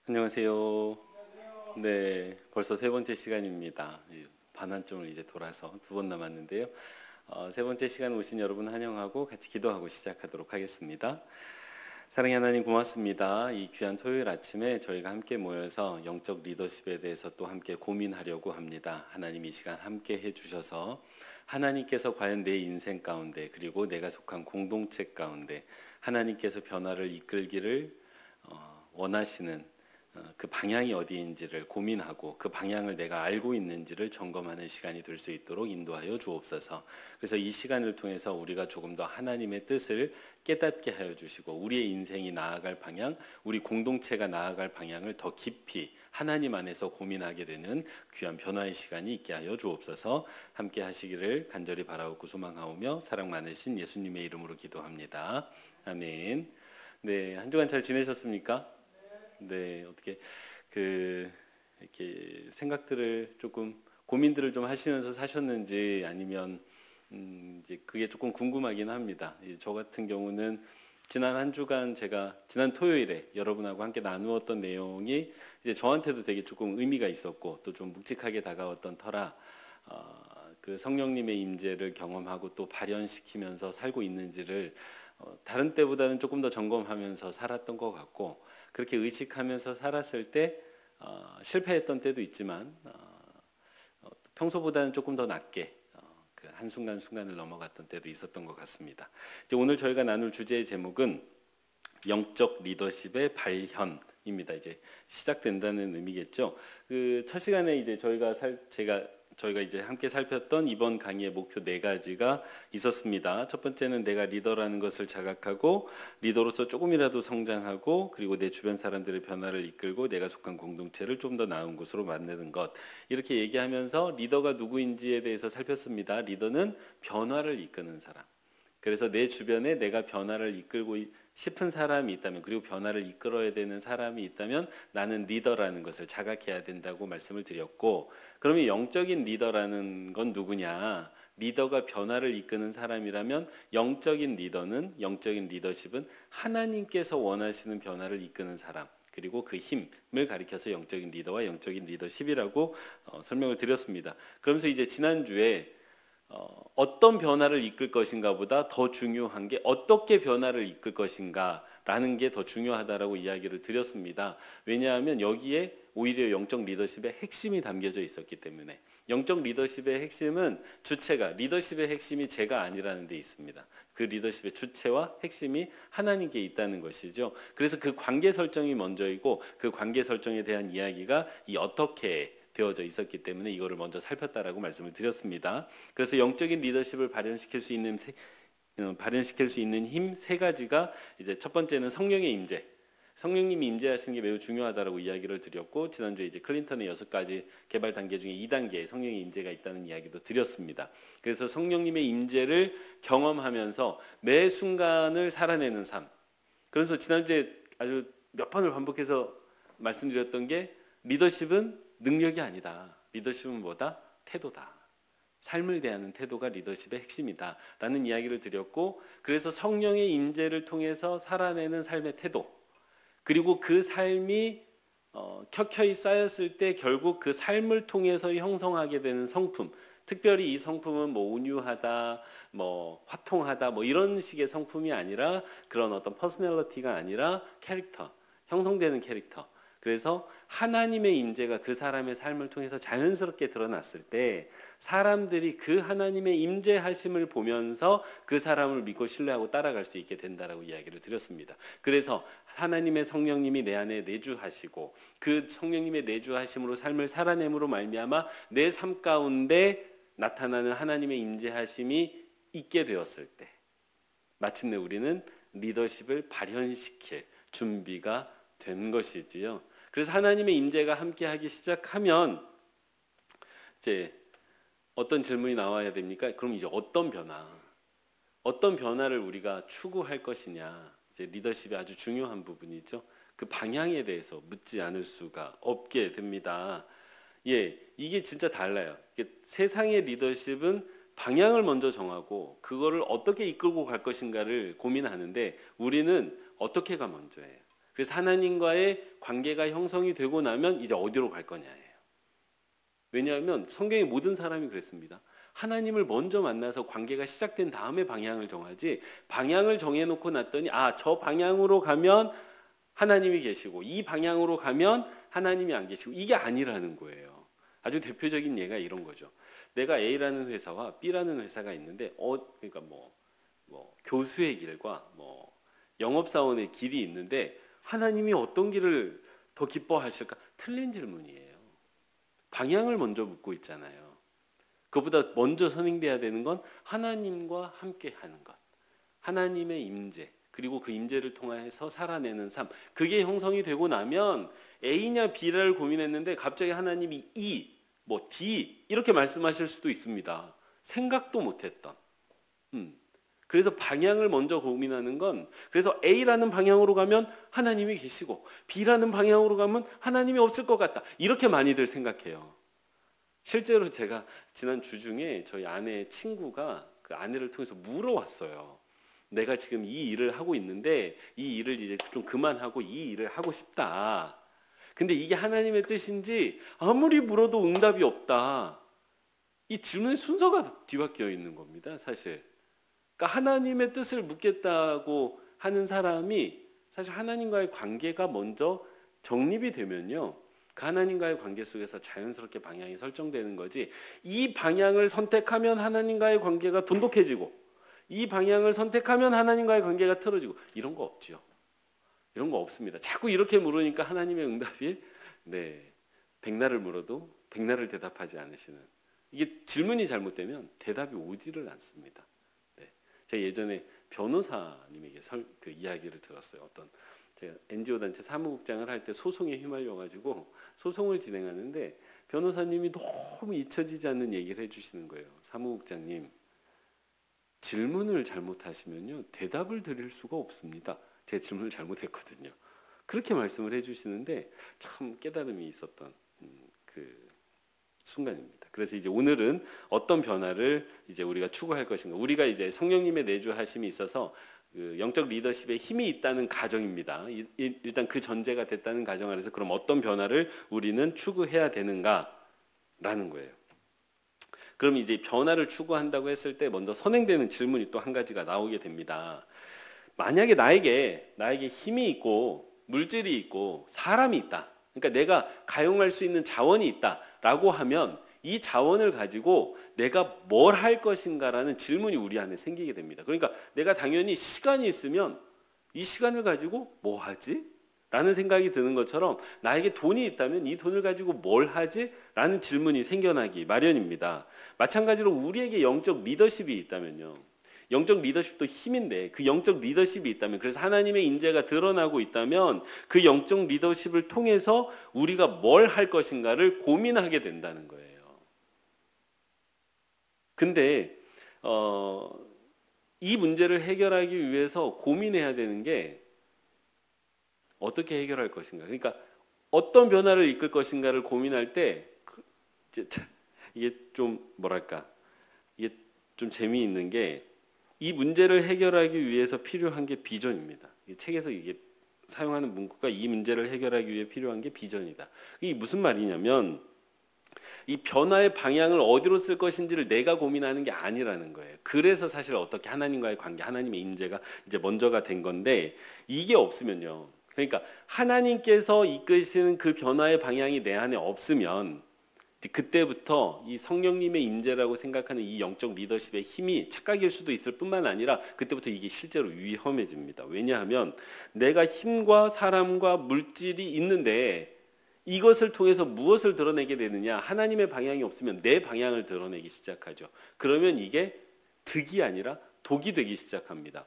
안녕하세요. 네, 벌써 세 번째 시간입니다. 반환점을 이제 돌아서 두 번 남았는데요. 세 번째 시간 오신 여러분 환영하고 같이 기도하고 시작하도록 하겠습니다. 사랑의 하나님 고맙습니다. 이 귀한 토요일 아침에 저희가 함께 모여서 영적 리더십에 대해서 또 함께 고민하려고 합니다. 하나님 이 시간 함께 해주셔서 하나님께서 과연 내 인생 가운데 그리고 내가 속한 공동체 가운데 하나님께서 변화를 이끌기를 원하시는 그 방향이 어디인지를 고민하고 그 방향을 내가 알고 있는지를 점검하는 시간이 될 수 있도록 인도하여 주옵소서. 그래서 이 시간을 통해서 우리가 조금 더 하나님의 뜻을 깨닫게 하여 주시고 우리의 인생이 나아갈 방향, 우리 공동체가 나아갈 방향을 더 깊이 하나님 안에서 고민하게 되는 귀한 변화의 시간이 있게 하여 주옵소서. 함께 하시기를 간절히 바라옵고 소망하오며 사랑 많으신 예수님의 이름으로 기도합니다. 아멘. 네, 한 주간 잘 지내셨습니까? 네, 어떻게 이렇게 생각들을 조금 고민들을 좀 하시면서 사셨는지 아니면 이제 그게 조금 궁금하긴 합니다. 저 같은 경우는 지난 한 주간 제가 지난 토요일에 여러분하고 함께 나누었던 내용이 이제 저한테도 되게 조금 의미가 있었고 또 좀 묵직하게 다가왔던 터라 그 성령님의 임재를 경험하고 또 발현시키면서 살고 있는지를 다른 때보다는 조금 더 점검하면서 살았던 것 같고 그렇게 의식하면서 살았을 때 실패했던 때도 있지만 평소보다는 조금 더 낮게 그 한순간순간을 넘어갔던 때도 있었던 것 같습니다. 이제 오늘 저희가 나눌 주제의 제목은 영적 리더십의 발현입니다. 이제 시작된다는 의미겠죠. 그 첫 시간에 이제 저희가 이제 함께 살폈던 이번 강의의 목표 4가지가 있었습니다. 첫 번째는 내가 리더라는 것을 자각하고 리더로서 조금이라도 성장하고 그리고 내 주변 사람들의 변화를 이끌고 내가 속한 공동체를 좀 더 나은 곳으로 만드는 것. 이렇게 얘기하면서 리더가 누구인지에 대해서 살폈습니다. 리더는 변화를 이끄는 사람. 그래서 내 주변에 내가 변화를 이끌고 싶은 사람이 있다면 그리고 변화를 이끌어야 되는 사람이 있다면 나는 리더라는 것을 자각해야 된다고 말씀을 드렸고 그러면 영적인 리더라는 건 누구냐? 리더가 변화를 이끄는 사람이라면 영적인 리더십은 하나님께서 원하시는 변화를 이끄는 사람 그리고 그 힘을 가리켜서 영적인 리더와 영적인 리더십이라고 설명을 드렸습니다. 그러면서 이제 지난주에 어떤 변화를 이끌 것인가 보다 더 중요한 게 어떻게 변화를 이끌 것인가 라는 게 더 중요하다라고 이야기를 드렸습니다. 왜냐하면 여기에 오히려 영적 리더십의 핵심이 담겨져 있었기 때문에 영적 리더십의 핵심은 리더십의 핵심이 제가 아니라는 데 있습니다. 그 리더십의 주체와 핵심이 하나님께 있다는 것이죠. 그래서 그 관계 설정이 먼저이고 그 관계 설정에 대한 이야기가 이 어떻게 되어져 있었기 때문에 이거를 먼저 살폈다라고 말씀을 드렸습니다. 그래서 영적인 리더십을 발현시킬 수 있는 힘 3가지가 이제 첫 번째는 성령의 임재. 성령님이 임재하시는 게 매우 중요하다라고 이야기를 드렸고 지난주에 이제 클린턴의 6가지 개발 단계 중에 2단계 성령의 임재가 있다는 이야기도 드렸습니다. 그래서 성령님의 임재를 경험하면서 매 순간을 살아내는 삶. 그래서 지난주에 아주 몇 번을 반복해서 말씀드렸던 게 리더십은 능력이 아니다. 리더십은 뭐다? 태도다. 삶을 대하는 태도가 리더십의 핵심이다 라는 이야기를 드렸고 그래서 성령의 임재를 통해서 살아내는 삶의 태도 그리고 그 삶이 켜켜이 쌓였을 때 결국 그 삶을 통해서 형성하게 되는 성품 특별히 이 성품은 뭐 온유하다, 뭐 화통하다 뭐 이런 식의 성품이 아니라 그런 어떤 퍼스널리티가 아니라 캐릭터, 형성되는 캐릭터 그래서 하나님의 임재가 그 사람의 삶을 통해서 자연스럽게 드러났을 때 사람들이 그 하나님의 임재하심을 보면서 그 사람을 믿고 신뢰하고 따라갈 수 있게 된다라고 이야기를 드렸습니다. 그래서 하나님의 성령님이 내 안에 내주하시고 그 성령님의 내주하심으로 삶을 살아냄으로 말미암아 내 삶 가운데 나타나는 하나님의 임재하심이 있게 되었을 때 마침내 우리는 리더십을 발현시킬 준비가 된 것이지요. 그래서 하나님의 임재가 함께하기 시작하면 이제 어떤 질문이 나와야 됩니까? 그럼 이제 어떤 변화를 우리가 추구할 것이냐? 이제 리더십이 아주 중요한 부분이죠. 그 방향에 대해서 묻지 않을 수가 없게 됩니다. 예, 이게 진짜 달라요. 세상의 리더십은 방향을 먼저 정하고 그거를 어떻게 이끌고 갈 것인가를 고민하는데 우리는 어떻게가 먼저예요. 그래서 하나님과의 관계가 형성이 되고 나면 이제 어디로 갈 거냐예요. 왜냐하면 성경의 모든 사람이 그랬습니다. 하나님을 먼저 만나서 관계가 시작된 다음에 방향을 정하지, 방향을 정해놓고 났더니 저 방향으로 가면 하나님이 계시고 이 방향으로 가면 하나님이 안 계시고, 이게 아니라는 거예요. 아주 대표적인 예가 이런 거죠. 내가 A라는 회사와 B라는 회사가 있는데 그러니까 뭐 교수의 길과 영업사원의 길이 있는데 하나님이 어떤 길을 더 기뻐하실까? 틀린 질문이에요. 방향을 먼저 묻고 있잖아요. 그보다 먼저 선행돼야 되는 건 하나님과 함께 하는 것, 하나님의 임재, 그리고 그 임재를 통해서 살아내는 삶, 그게 형성이 되고 나면 A냐 B를 고민했는데 갑자기 하나님이 E, D 이렇게 말씀하실 수도 있습니다. 생각도 못했던. 그래서 방향을 먼저 고민하는 건, 그래서 A라는 방향으로 가면 하나님이 계시고 B라는 방향으로 가면 하나님이 없을 것 같다, 이렇게 많이들 생각해요. 실제로 제가 지난 주중에 저희 아내의 친구가 그 아내를 통해서 물어왔어요. 내가 지금 이 일을 하고 있는데 이 일을 이제 좀 그만하고 이 일을 하고 싶다. 근데 이게 하나님의 뜻인지 아무리 물어도 응답이 없다. 이 질문의 순서가 뒤바뀌어 있는 겁니다, 사실. 그러니까 하나님의 뜻을 묻겠다고 하는 사람이 사실 하나님과의 관계가 먼저 정립이 되면요, 그 하나님과의 관계 속에서 자연스럽게 방향이 설정되는 거지, 이 방향을 선택하면 하나님과의 관계가 돈독해지고 이 방향을 선택하면 하나님과의 관계가 틀어지고, 이런 거 없죠. 이런 거 없습니다. 자꾸 이렇게 물으니까 하나님의 응답이 백날을 물어도 백날을 대답하지 않으시는, 이게 질문이 잘못되면 대답이 오지를 않습니다. 제가 예전에 변호사님에게 그 이야기를 들었어요. 제가 NGO 단체 사무국장을 할 때 소송에 휘말려가지고 소송을 진행하는데 변호사님이 너무 잊혀지지 않는 얘기를 해주시는 거예요. 사무국장님, 질문을 잘못하시면요 대답을 드릴 수가 없습니다. 제가 질문을 잘못했거든요. 그렇게 말씀을 해주시는데 참 깨달음이 있었던 그 순간입니다. 그래서 이제 오늘은 어떤 변화를 이제 우리가 추구할 것인가. 우리가 이제 성령님의 내주하심이 있어서 그 영적 리더십에 힘이 있다는 가정입니다. 일단 그 전제가 됐다는 가정 안에서 그럼 어떤 변화를 우리는 추구해야 되는가라는 거예요. 그럼 이제 변화를 추구한다고 했을 때 먼저 선행되는 질문이 또 한 가지가 나오게 됩니다. 만약에 나에게 힘이 있고 물질이 있고 사람이 있다. 그러니까 내가 가용할 수 있는 자원이 있다라고 하면 이 자원을 가지고 내가 뭘 할 것인가라는 질문이 우리 안에 생기게 됩니다. 그러니까 내가 당연히 시간이 있으면 이 시간을 가지고 뭐 하지? 라는 생각이 드는 것처럼 나에게 돈이 있다면 이 돈을 가지고 뭘 하지? 라는 질문이 생겨나기 마련입니다. 마찬가지로 우리에게 영적 리더십이 있다면요. 영적 리더십도 힘인데 그 영적 리더십이 있다면, 그래서 하나님의 인재가 드러나고 있다면 그 영적 리더십을 통해서 우리가 뭘 할 것인가를 고민하게 된다는 거예요. 근데 이 문제를 해결하기 위해서 고민해야 되는 게 어떻게 해결할 것인가. 그러니까 어떤 변화를 이끌 것인가를 고민할 때 이게 좀 이게 좀 재미있는 게, 이 문제를 해결하기 위해서 필요한 게 비전입니다. 이 책에서 이게 사용하는 문구가 이 문제를 해결하기 위해 필요한 게 비전이다. 이게 무슨 말이냐면 이 변화의 방향을 어디로 쓸 것인지를 내가 고민하는 게 아니라는 거예요. 그래서 사실 어떻게 하나님과의 관계, 하나님의 임재가 이제 먼저가 된 건데, 이게 없으면요. 그러니까 하나님께서 이끄시는 그 변화의 방향이 내 안에 없으면 그때부터 이 성령님의 임재라고 생각하는 이 영적 리더십의 힘이 착각일 수도 있을 뿐만 아니라 그때부터 이게 실제로 위험해집니다. 왜냐하면 내가 힘과 사람과 물질이 있는데 이것을 통해서 무엇을 드러내게 되느냐? 하나님의 방향이 없으면 내 방향을 드러내기 시작하죠. 그러면 이게 득이 아니라 독이 되기 시작합니다.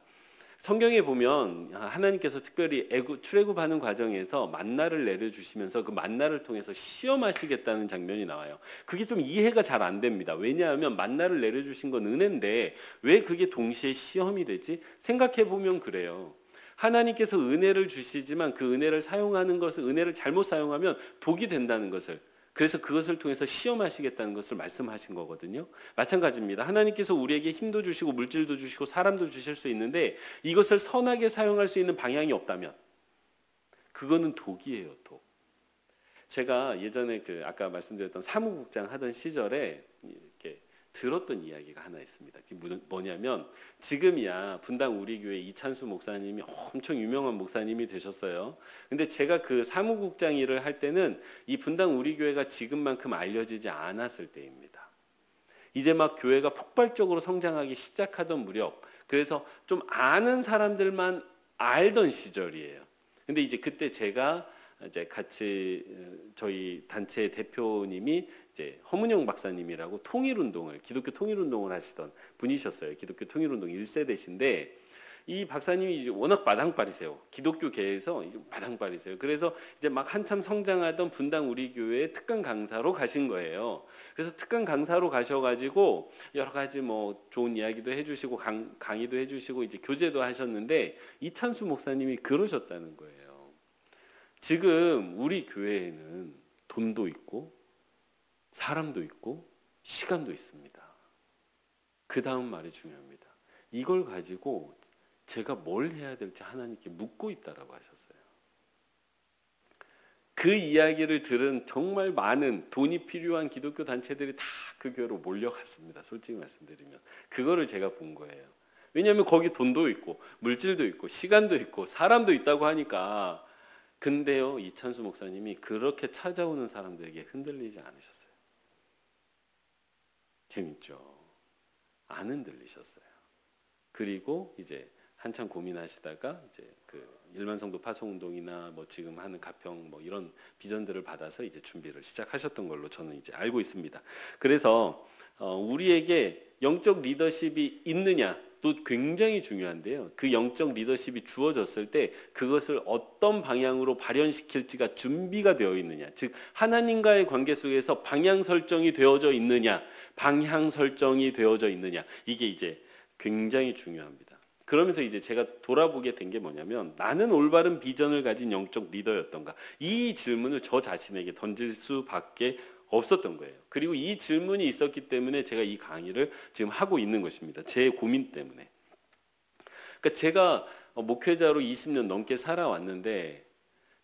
성경에 보면 하나님께서 특별히 출애굽하는 과정에서 만나를 내려주시면서 그 만나를 통해서 시험하시겠다는 장면이 나와요. 그게 좀 이해가 잘 안 됩니다. 왜냐하면 만나를 내려주신 건 은혜인데 왜 그게 동시에 시험이 되지? 생각해 보면 그래요. 하나님께서 은혜를 주시지만 그 은혜를 사용하는 것을, 은혜를 잘못 사용하면 독이 된다는 것을, 그래서 그것을 통해서 시험하시겠다는 것을 말씀하신 거거든요. 마찬가지입니다. 하나님께서 우리에게 힘도 주시고 물질도 주시고 사람도 주실 수 있는데 이것을 선하게 사용할 수 있는 방향이 없다면, 그거는 독이에요, 독. 제가 예전에 그 아까 말씀드렸던 사무국장 하던 시절에 이렇게 들었던 이야기가 하나 있습니다. 그게 뭐냐면 지금이야 분당 우리 교회 이찬수 목사님이 엄청 유명한 목사님이 되셨어요. 근데 제가 그 사무국장 일을 할 때는 이 분당 우리 교회가 지금만큼 알려지지 않았을 때입니다. 이제 막 교회가 폭발적으로 성장하기 시작하던 무렵, 그래서 좀 아는 사람들만 알던 시절이에요. 근데 이제 그때 제가 이제 같이 저희 단체 대표님이 이제 허문영 박사님이라고 기독교 통일운동을 하시던 분이셨어요. 기독교 통일운동 1세대신데 이 박사님이 이제 워낙 마당발이세요. 기독교계에서 이제 마당발이세요. 그래서 이제 막 한참 성장하던 분당 우리 교회에 특강 강사로 가신 거예요. 그래서 특강 강사로 가셔가지고 여러 가지 뭐 좋은 이야기도 해주시고 강의도 해주시고 이제 교제도 하셨는데 이찬수 목사님이 그러셨다는 거예요. 지금 우리 교회에는 돈도 있고 사람도 있고 시간도 있습니다. 그 다음 말이 중요합니다. 이걸 가지고 제가 뭘 해야 될지 하나님께 묻고 있다라고 하셨어요. 그 이야기를 들은 정말 많은 돈이 필요한 기독교 단체들이 다 그 교회로 몰려갔습니다. 솔직히 말씀드리면 그거를 제가 본 거예요. 왜냐하면 거기 돈도 있고 물질도 있고 시간도 있고 사람도 있다고 하니까. 근데요, 이찬수 목사님이 그렇게 찾아오는 사람들에게 흔들리지 않으셨어요. 재밌죠? 안 흔들리셨어요. 그리고 이제 한참 고민하시다가 이제 그 일만성도 파송운동이나 뭐 지금 하는 가평 뭐 이런 비전들을 받아서 이제 준비를 시작하셨던 걸로 저는 이제 알고 있습니다. 그래서 우리에게 영적 리더십이 있느냐? 또 굉장히 중요한데요. 그 영적 리더십이 주어졌을 때 그것을 어떤 방향으로 발현시킬지가 준비가 되어 있느냐. 즉 하나님과의 관계 속에서 방향 설정이 되어져 있느냐. 이게 이제 굉장히 중요합니다. 그러면서 이제 제가 돌아보게 된 게 뭐냐면 나는 올바른 비전을 가진 영적 리더였던가. 이 질문을 저 자신에게 던질 수밖에 없었던 거예요. 그리고 이 질문이 있었기 때문에 제가 이 강의를 지금 하고 있는 것입니다. 제 고민 때문에. 그러니까 제가 목회자로 20년 넘게 살아왔는데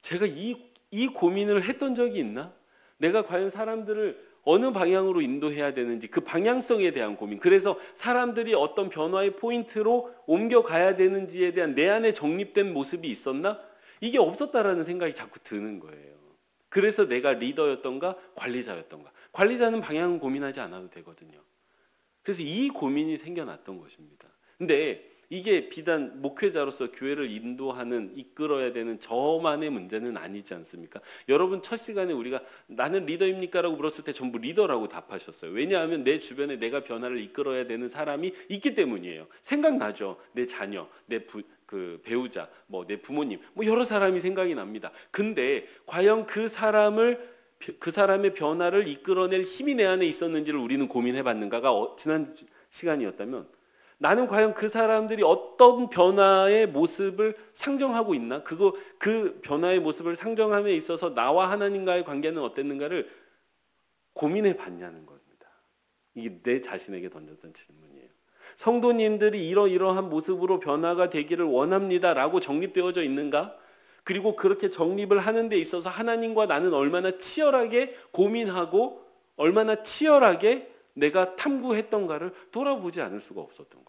제가 이 고민을 했던 적이 있나? 내가 과연 사람들을 어느 방향으로 인도해야 되는지 그 방향성에 대한 고민. 그래서 사람들이 어떤 변화의 포인트로 옮겨가야 되는지에 대한 내 안에 정립된 모습이 있었나? 이게 없었다라는 생각이 자꾸 드는 거예요. 그래서 내가 리더였던가 관리자였던가. 관리자는 방향은 고민하지 않아도 되거든요. 그래서 이 고민이 생겨났던 것입니다. 근데 이게 비단 목회자로서 교회를 이끌어야 되는 저만의 문제는 아니지 않습니까? 여러분 첫 시간에 우리가 나는 리더입니까? 라고 물었을 때 전부 리더라고 답하셨어요. 왜냐하면 내 주변에 내가 변화를 이끌어야 되는 사람이 있기 때문이에요. 생각나죠? 내 자녀, 그 배우자, 뭐 내 부모님, 뭐 여러 사람이 생각이 납니다. 근데 과연 그 사람의 변화를 이끌어낼 힘이 내 안에 있었는지를 우리는 고민해봤는가가 지난 시간이었다면 나는 과연 그 사람들이 어떤 변화의 모습을 상정하고 있나? 그 변화의 모습을 상정함에 있어서 나와 하나님과의 관계는 어땠는가를 고민해 봤냐는 겁니다. 이게 내 자신에게 던졌던 질문이에요. 성도님들이 이러이러한 모습으로 변화가 되기를 원합니다라고 정립되어져 있는가? 그리고 그렇게 정립을 하는 데 있어서 하나님과 나는 얼마나 치열하게 고민하고 얼마나 치열하게 내가 탐구했던가를 돌아보지 않을 수가 없었던 거예요.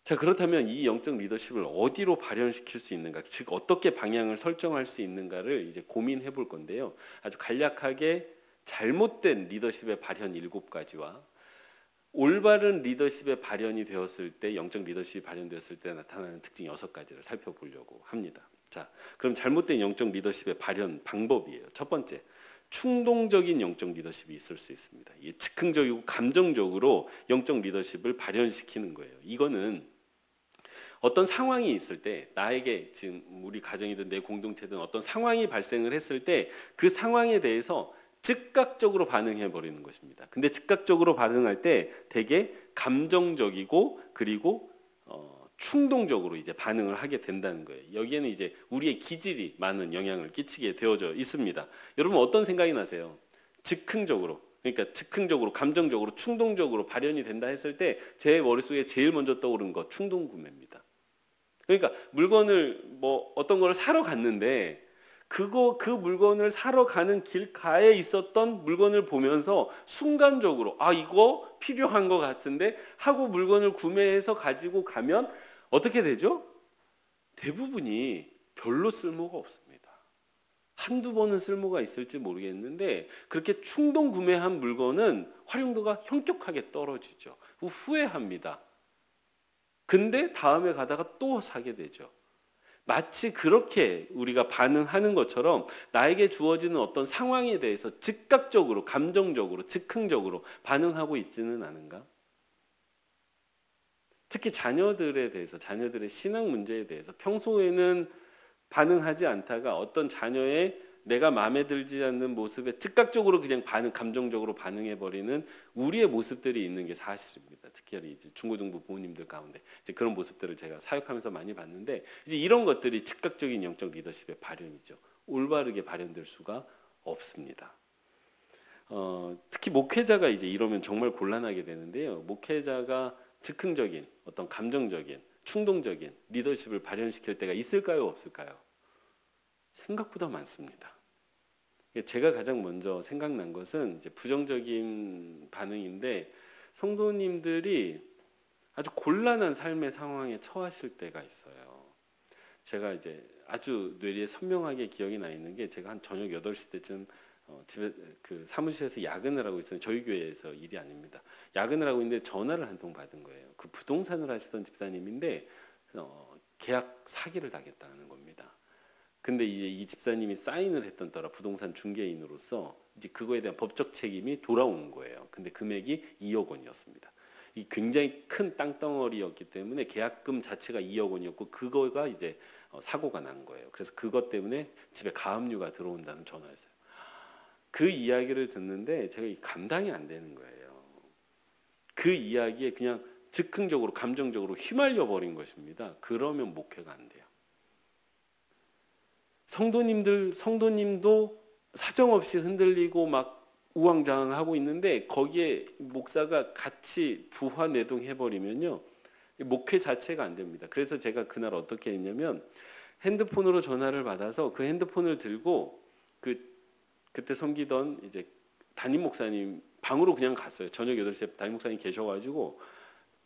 자, 그렇다면 이 영적 리더십을 어디로 발현시킬 수 있는가, 즉 어떻게 방향을 설정할 수 있는가를 이제 고민해 볼 건데요. 아주 간략하게 잘못된 리더십의 발현 7가지와 올바른 리더십의 발현이 되었을 때, 영적 리더십이 발현되었을 때 나타나는 특징 6가지를 살펴보려고 합니다. 자, 그럼 잘못된 영적 리더십의 발현 방법이에요. 첫 번째, 충동적인 영적 리더십이 있을 수 있습니다. 이게 즉흥적이고 감정적으로 영적 리더십을 발현시키는 거예요. 이거는 어떤 상황이 있을 때, 나에게 지금 우리 가정이든 내 공동체든 어떤 상황이 발생을 했을 때 그 상황에 대해서 즉각적으로 반응해 버리는 것입니다. 근데 즉각적으로 반응할 때 되게 감정적이고 그리고 충동적으로 이제 반응을 하게 된다는 거예요. 여기에는 이제 우리의 기질이 많은 영향을 끼치게 되어져 있습니다. 여러분 어떤 생각이 나세요? 즉흥적으로, 그러니까 즉흥적으로, 감정적으로, 충동적으로 발현이 된다 했을 때 제 머릿속에 제일 먼저 떠오르는 거 충동 구매입니다. 그러니까 물건을 뭐 어떤 걸 사러 갔는데 그 물건을 사러 가는 길가에 있었던 물건을 보면서 순간적으로 아 이거 필요한 것 같은데 하고 물건을 구매해서 가지고 가면 어떻게 되죠? 대부분이 별로 쓸모가 없습니다. 한두 번은 쓸모가 있을지 모르겠는데 그렇게 충동 구매한 물건은 활용도가 현격하게 떨어지죠. 후회합니다. 근데 다음에 가다가 또 사게 되죠. 마치 그렇게 우리가 반응하는 것처럼 나에게 주어지는 어떤 상황에 대해서 즉각적으로, 감정적으로, 즉흥적으로 반응하고 있지는 않은가? 특히 자녀들에 대해서, 자녀들의 신앙 문제에 대해서 평소에는 반응하지 않다가 어떤 자녀의 내가 마음에 들지 않는 모습에 즉각적으로 그냥 감정적으로 반응해버리는 우리의 모습들이 있는 게 사실입니다. 특히 이제 중고등부 부모님들 가운데 이제 그런 모습들을 제가 사역하면서 많이 봤는데 이제 이런 것들이 즉각적인 영적 리더십의 발현이죠. 올바르게 발현될 수가 없습니다. 특히 목회자가 이제 이러면 정말 곤란하게 되는데요. 목회자가 즉흥적인 어떤 감정적인 충동적인 리더십을 발현시킬 때가 있을까요? 없을까요? 생각보다 많습니다. 제가 가장 먼저 생각난 것은 이제 부정적인 반응인데 성도님들이 아주 곤란한 삶의 상황에 처하실 때가 있어요. 제가 이제 아주 뇌리에 선명하게 기억이 나 있는 게 제가 한 저녁 8시 때쯤 집에 그 사무실에서 야근을 하고 있었는데 저희 교회에서 일이 아닙니다. 야근을 하고 있는데 전화를 한 통 받은 거예요. 그 부동산을 하시던 집사님인데 계약 사기를 당했다는 겁니다. 근데 이제 이 집사님이 사인을 했던 터라 부동산 중개인으로서 이제 그거에 대한 법적 책임이 돌아온 거예요. 근데 금액이 2억 원이었습니다. 이 굉장히 큰 땅덩어리였기 때문에 계약금 자체가 2억 원이었고 그거가 이제 사고가 난 거예요. 그래서 그것 때문에 집에 가압류가 들어온다는 전화였어요. 그 이야기를 듣는데 제가 감당이 안 되는 거예요. 그 이야기에 그냥 즉흥적으로 감정적으로 휘말려 버린 것입니다. 그러면 목회가 안 돼요. 성도님도 사정없이 흔들리고 막 우왕좌왕하고 있는데 거기에 목사가 같이 부화내동해버리면요. 목회 자체가 안 됩니다. 그래서 제가 그날 어떻게 했냐면 핸드폰으로 전화를 받아서 그 핸드폰을 들고 그때 섬기던 이제 담임 목사님 방으로 그냥 갔어요. 저녁 8시에 담임 목사님 계셔가지고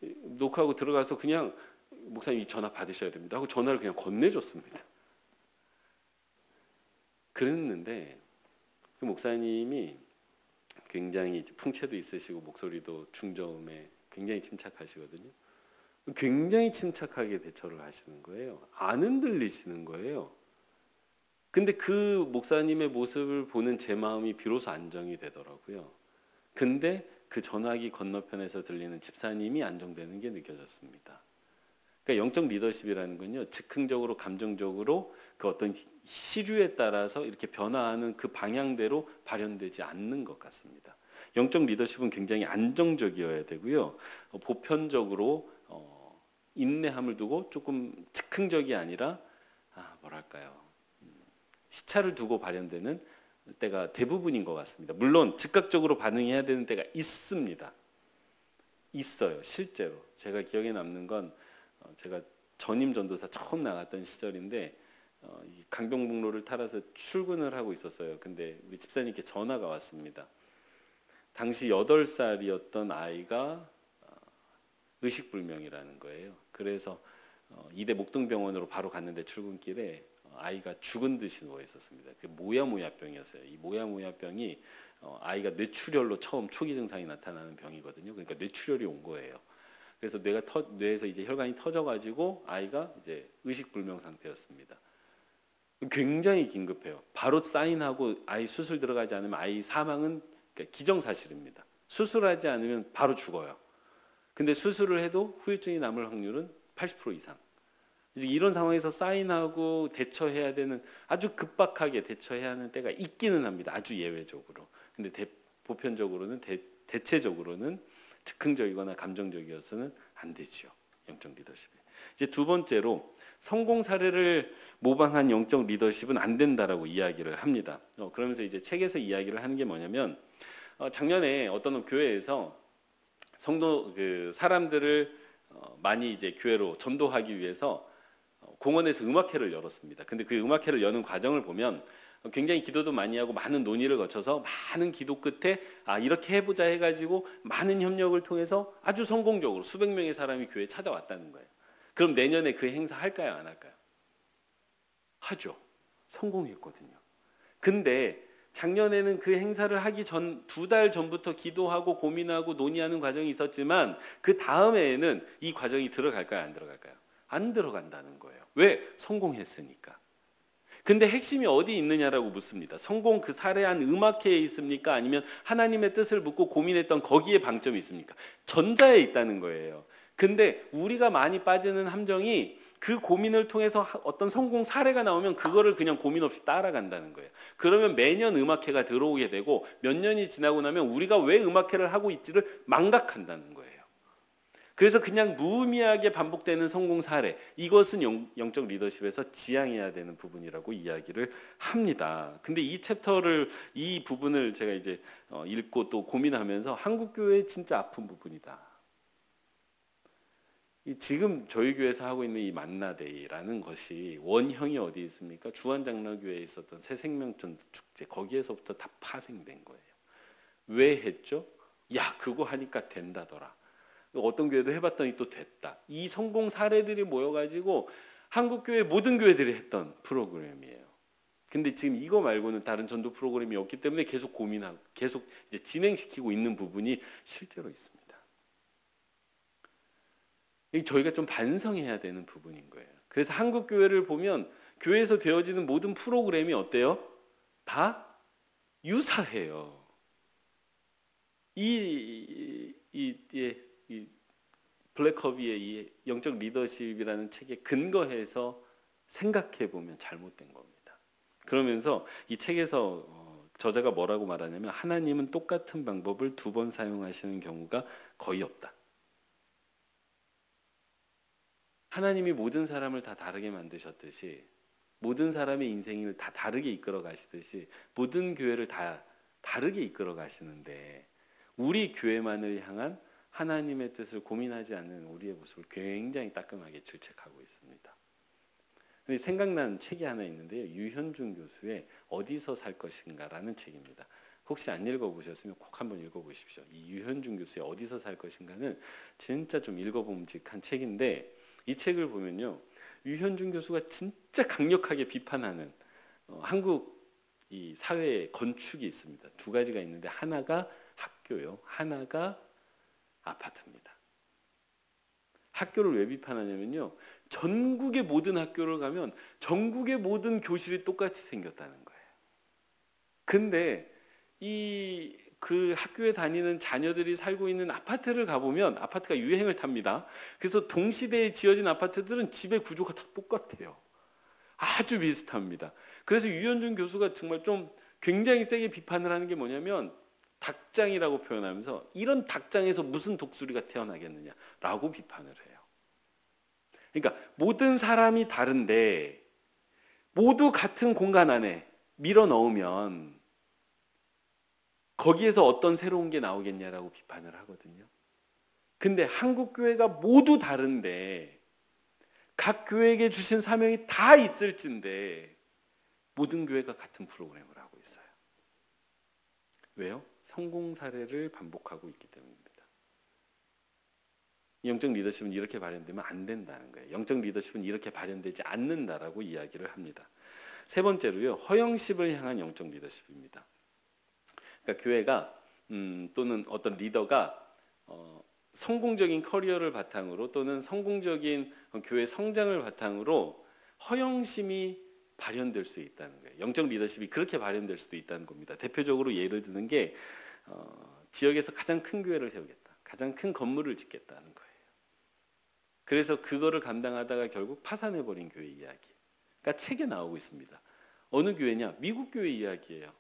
녹화하고 들어가서 그냥 목사님 이 전화 받으셔야 됩니다 하고 전화를 그냥 건네줬습니다. 그랬는데 그 목사님이 굉장히 풍채도 있으시고 목소리도 중저음에 굉장히 침착하시거든요. 굉장히 침착하게 대처를 하시는 거예요. 안 흔들리시는 거예요. 근데 그 목사님의 모습을 보는 제 마음이 비로소 안정이 되더라고요. 근데 그 전화기 건너편에서 들리는 집사님이 안정되는 게 느껴졌습니다. 그러니까 영적 리더십이라는 건요, 즉흥적으로 감정적으로 그 어떤 시류에 따라서 이렇게 변화하는 그 방향대로 발현되지 않는 것 같습니다. 영적 리더십은 굉장히 안정적이어야 되고요, 보편적으로 인내함을 두고 조금 즉흥적이 아니라 시차를 두고 발현되는 때가 대부분인 것 같습니다. 물론 즉각적으로 반응해야 되는 때가 있습니다. 있어요, 실제로. 제가 기억에 남는 건 제가 전임 전도사 처음 나갔던 시절인데 강변북로를 따라서 출근을 하고 있었어요. 근데 우리 집사님께 전화가 왔습니다. 당시 8살이었던 아이가 의식불명이라는 거예요. 그래서 이대 목동병원으로 바로 갔는데 출근길에 아이가 죽은 듯이 누워 있었습니다. 그 모야모야병이었어요. 이 모야모야병이 아이가 뇌출혈로 처음 초기 증상이 나타나는 병이거든요. 그러니까 뇌출혈이 온 거예요. 그래서 뇌에서 이제 혈관이 터져가지고 아이가 이제 의식불명 상태였습니다. 굉장히 긴급해요. 바로 사인하고 아이 수술 들어가지 않으면 아이 사망은 기정사실입니다. 수술하지 않으면 바로 죽어요. 근데 수술을 해도 후유증이 남을 확률은 80% 이상. 이제 이런 상황에서 사인하고 대처해야 되는, 아주 급박하게 대처해야 하는 때가 있기는 합니다. 아주 예외적으로. 근데 보편적으로는 대체적으로는 즉흥적이거나 감정적이어서는 안 되지요. 영적 리더십이. 이제 두 번째로 성공 사례를 모방한 영적 리더십은 안 된다라고 이야기를 합니다. 그러면서 이제 책에서 이야기를 하는 게 뭐냐면 작년에 어떤 교회에서 사람들을 많이 이제 교회로 전도하기 위해서 공원에서 음악회를 열었습니다. 근데 그 음악회를 여는 과정을 보면 굉장히 기도도 많이 하고 많은 논의를 거쳐서 많은 기도 끝에 이렇게 해보자 해가지고 많은 협력을 통해서 아주 성공적으로 수백 명의 사람이 교회에 찾아왔다는 거예요. 그럼 내년에 그 행사 할까요, 안 할까요? 하죠. 성공했거든요. 근데 작년에는 그 행사를 하기 전 2달 전부터 기도하고 고민하고 논의하는 과정이 있었지만 그 다음에는 이 과정이 들어갈까요, 안 들어갈까요? 안 들어간다는 거예요. 왜? 성공했으니까. 근데 핵심이 어디 있느냐라고 묻습니다. 성공 그 사례한 음악회에 있습니까? 아니면 하나님의 뜻을 묻고 고민했던 거기에 방점이 있습니까? 전자에 있다는 거예요. 근데 우리가 많이 빠지는 함정이 그 고민을 통해서 어떤 성공 사례가 나오면 그거를 그냥 고민 없이 따라간다는 거예요. 그러면 매년 음악회가 들어오게 되고 몇 년이 지나고 나면 우리가 왜 음악회를 하고 있지를 망각한다는 거예요. 그래서 그냥 무의미하게 반복되는 성공 사례, 이것은 영적 리더십에서 지양해야 되는 부분이라고 이야기를 합니다. 근데 이 부분을 제가 이제 읽고 또 고민하면서 한국 교회의 진짜 아픈 부분이다. 지금 저희 교회에서 하고 있는 이 만나데이라는 것이 원형이 어디 있습니까? 주한장로교회에 있었던 새생명전 축제, 거기에서부터 다 파생된 거예요. 왜 했죠? 야, 그거 하니까 된다더라. 어떤 교회도 해봤더니 또 됐다. 이 성공 사례들이 모여가지고 한국교회 모든 교회들이 했던 프로그램이에요. 근데 지금 이거 말고는 다른 전도 프로그램이 없기 때문에 계속 고민하고 계속 이제 진행시키고 있는 부분이 실제로 있습니다. 저희가 좀 반성해야 되는 부분인 거예요. 그래서 한국교회를 보면 교회에서 되어지는 모든 프로그램이 어때요? 다 유사해요. 이 블랙커비의 이 영적 리더십이라는 책에 근거해서 생각해 보면 잘못된 겁니다. 그러면서 이 책에서 저자가 뭐라고 말하냐면 하나님은 똑같은 방법을 2번 사용하시는 경우가 거의 없다. 하나님이 모든 사람을 다 다르게 만드셨듯이 모든 사람의 인생을 다 다르게 이끌어 가시듯이 모든 교회를 다 다르게 이끌어 가시는데 우리 교회만을 향한 하나님의 뜻을 고민하지 않는 우리의 모습을 굉장히 따끔하게 질책하고 있습니다. 근데 생각난 책이 하나 있는데요. 유현중 교수의 어디서 살 것인가라는 책입니다. 혹시 안 읽어보셨으면 꼭 한번 읽어보십시오. 이 유현중 교수의 어디서 살 것인가는 진짜 좀 읽어봄직한 책인데 이 책을 보면요. 유현중 교수가 진짜 강력하게 비판하는 한국 이 사회의 건축이 있습니다. 2가지가 있는데 하나가 학교요. 하나가 아파트입니다. 학교를 왜 비판하냐면요. 전국의 모든 학교를 가면 전국의 모든 교실이 똑같이 생겼다는 거예요. 근데 그 학교에 다니는 자녀들이 살고 있는 아파트를 가보면 아파트가 유행을 탑니다. 그래서 동시대에 지어진 아파트들은 집의 구조가 다 똑같아요. 아주 비슷합니다. 그래서 유현중 교수가 정말 좀 굉장히 세게 비판을 하는 게 뭐냐면 닭장이라고 표현하면서 이런 닭장에서 무슨 독수리가 태어나겠느냐라고 비판을 해요. 그러니까 모든 사람이 다른데 모두 같은 공간 안에 밀어 넣으면 거기에서 어떤 새로운 게 나오겠냐라고 비판을 하거든요. 근데 한국 교회가 모두 다른데 각 교회에게 주신 사명이 다 있을진데 모든 교회가 같은 프로그램을 하고 있어요. 왜요? 성공 사례를 반복하고 있기 때문입니다. 영적 리더십은 이렇게 발현되면 안 된다는 거예요. 영적 리더십은 이렇게 발현되지 않는다라고 이야기를 합니다. 3번째로요. 허영심을 향한 영적 리더십입니다. 그러니까 교회가 또는 어떤 리더가 성공적인 커리어를 바탕으로 또는 성공적인 교회 성장을 바탕으로 허영심이 발현될 수 있다는 거예요. 영적 리더십이 그렇게 발현될 수도 있다는 겁니다. 대표적으로 예를 드는 게 지역에서 가장 큰 교회를 세우겠다. 가장 큰 건물을 짓겠다는 거예요. 그래서 그거를 감당하다가 결국 파산해버린 교회 이야기가 책에 나오고 있습니다. 어느 교회냐? 미국 교회 이야기예요.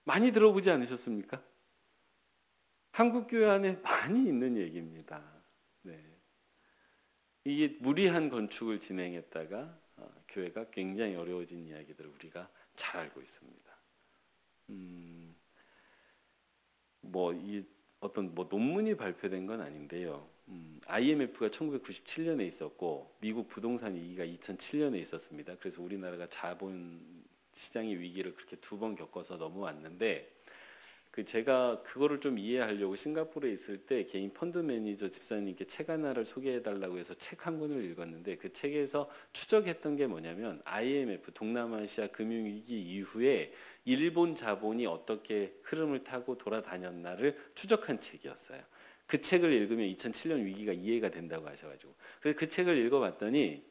많이 들어보지 않으셨습니까? 한국 교회 안에 많이 있는 얘기입니다. 네. 이게 무리한 건축을 진행했다가 교회가 굉장히 어려워진 이야기들을 우리가 잘 알고 있습니다. 어떤 논문이 발표된 건 아닌데요. IMF가 1997년에 있었고 미국 부동산 위기가 2007년에 있었습니다. 그래서 우리나라가 자본 시장의 위기를 그렇게 두 번 겪어서 넘어왔는데 제가 그거를 좀 이해하려고 싱가포르에 있을 때 개인 펀드 매니저 집사님께 책 하나를 소개해달라고 해서 책 한 권을 읽었는데 그 책에서 추적했던 게 뭐냐면 IMF 동남아시아 금융위기 이후에 일본 자본이 어떻게 흐름을 타고 돌아다녔나를 추적한 책이었어요. 그 책을 읽으면 2007년 위기가 이해가 된다고 하셔가지고 그래서 그 책을 읽어봤더니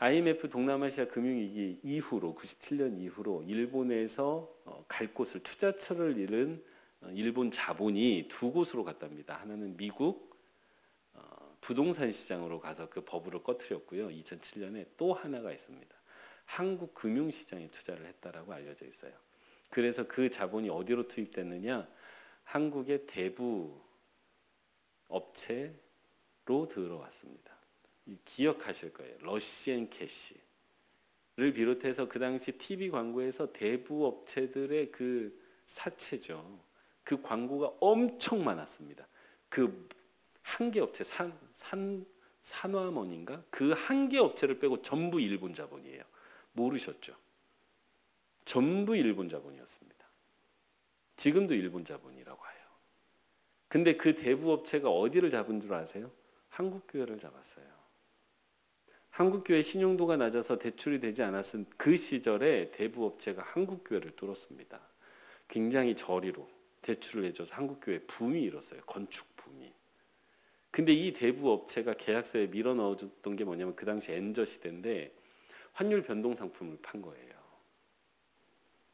IMF 동남아시아 금융위기 이후로 97년 이후로 일본에서 갈 곳을 투자처를 잃은 일본 자본이 두 곳으로 갔답니다. 하나는 미국 부동산 시장으로 가서 그 버블을 꺼트렸고요. 2007년에 또 하나가 있습니다. 한국 금융시장에 투자를 했다라고 알려져 있어요. 그래서 그 자본이 어디로 투입됐느냐? 한국의 대부 업체로 들어왔습니다. 기억하실 거예요. 러시앤캐시를 비롯해서 그 당시 TV 광고에서 대부 업체들의 그 사채죠. 그 광고가 엄청 많았습니다. 그 한 개 업체 산화머니인가? 그 한 개 업체를 빼고 전부 일본 자본이에요. 모르셨죠? 전부 일본 자본이었습니다. 지금도 일본 자본이라고 해요. 근데 그 대부 업체가 어디를 잡은 줄 아세요? 한국교회를 잡았어요. 한국교회 신용도가 낮아서 대출이 되지 않았은 그 시절에 대부 업체가 한국교회를 뚫었습니다. 굉장히 저리로 대출을 해줘서 한국교회 붐이 일었어요. 건축 붐이. 근데 이 대부 업체가 계약서에 밀어 넣어줬던 게 뭐냐면 그 당시 엔저 시대인데 환율 변동 상품을 판 거예요.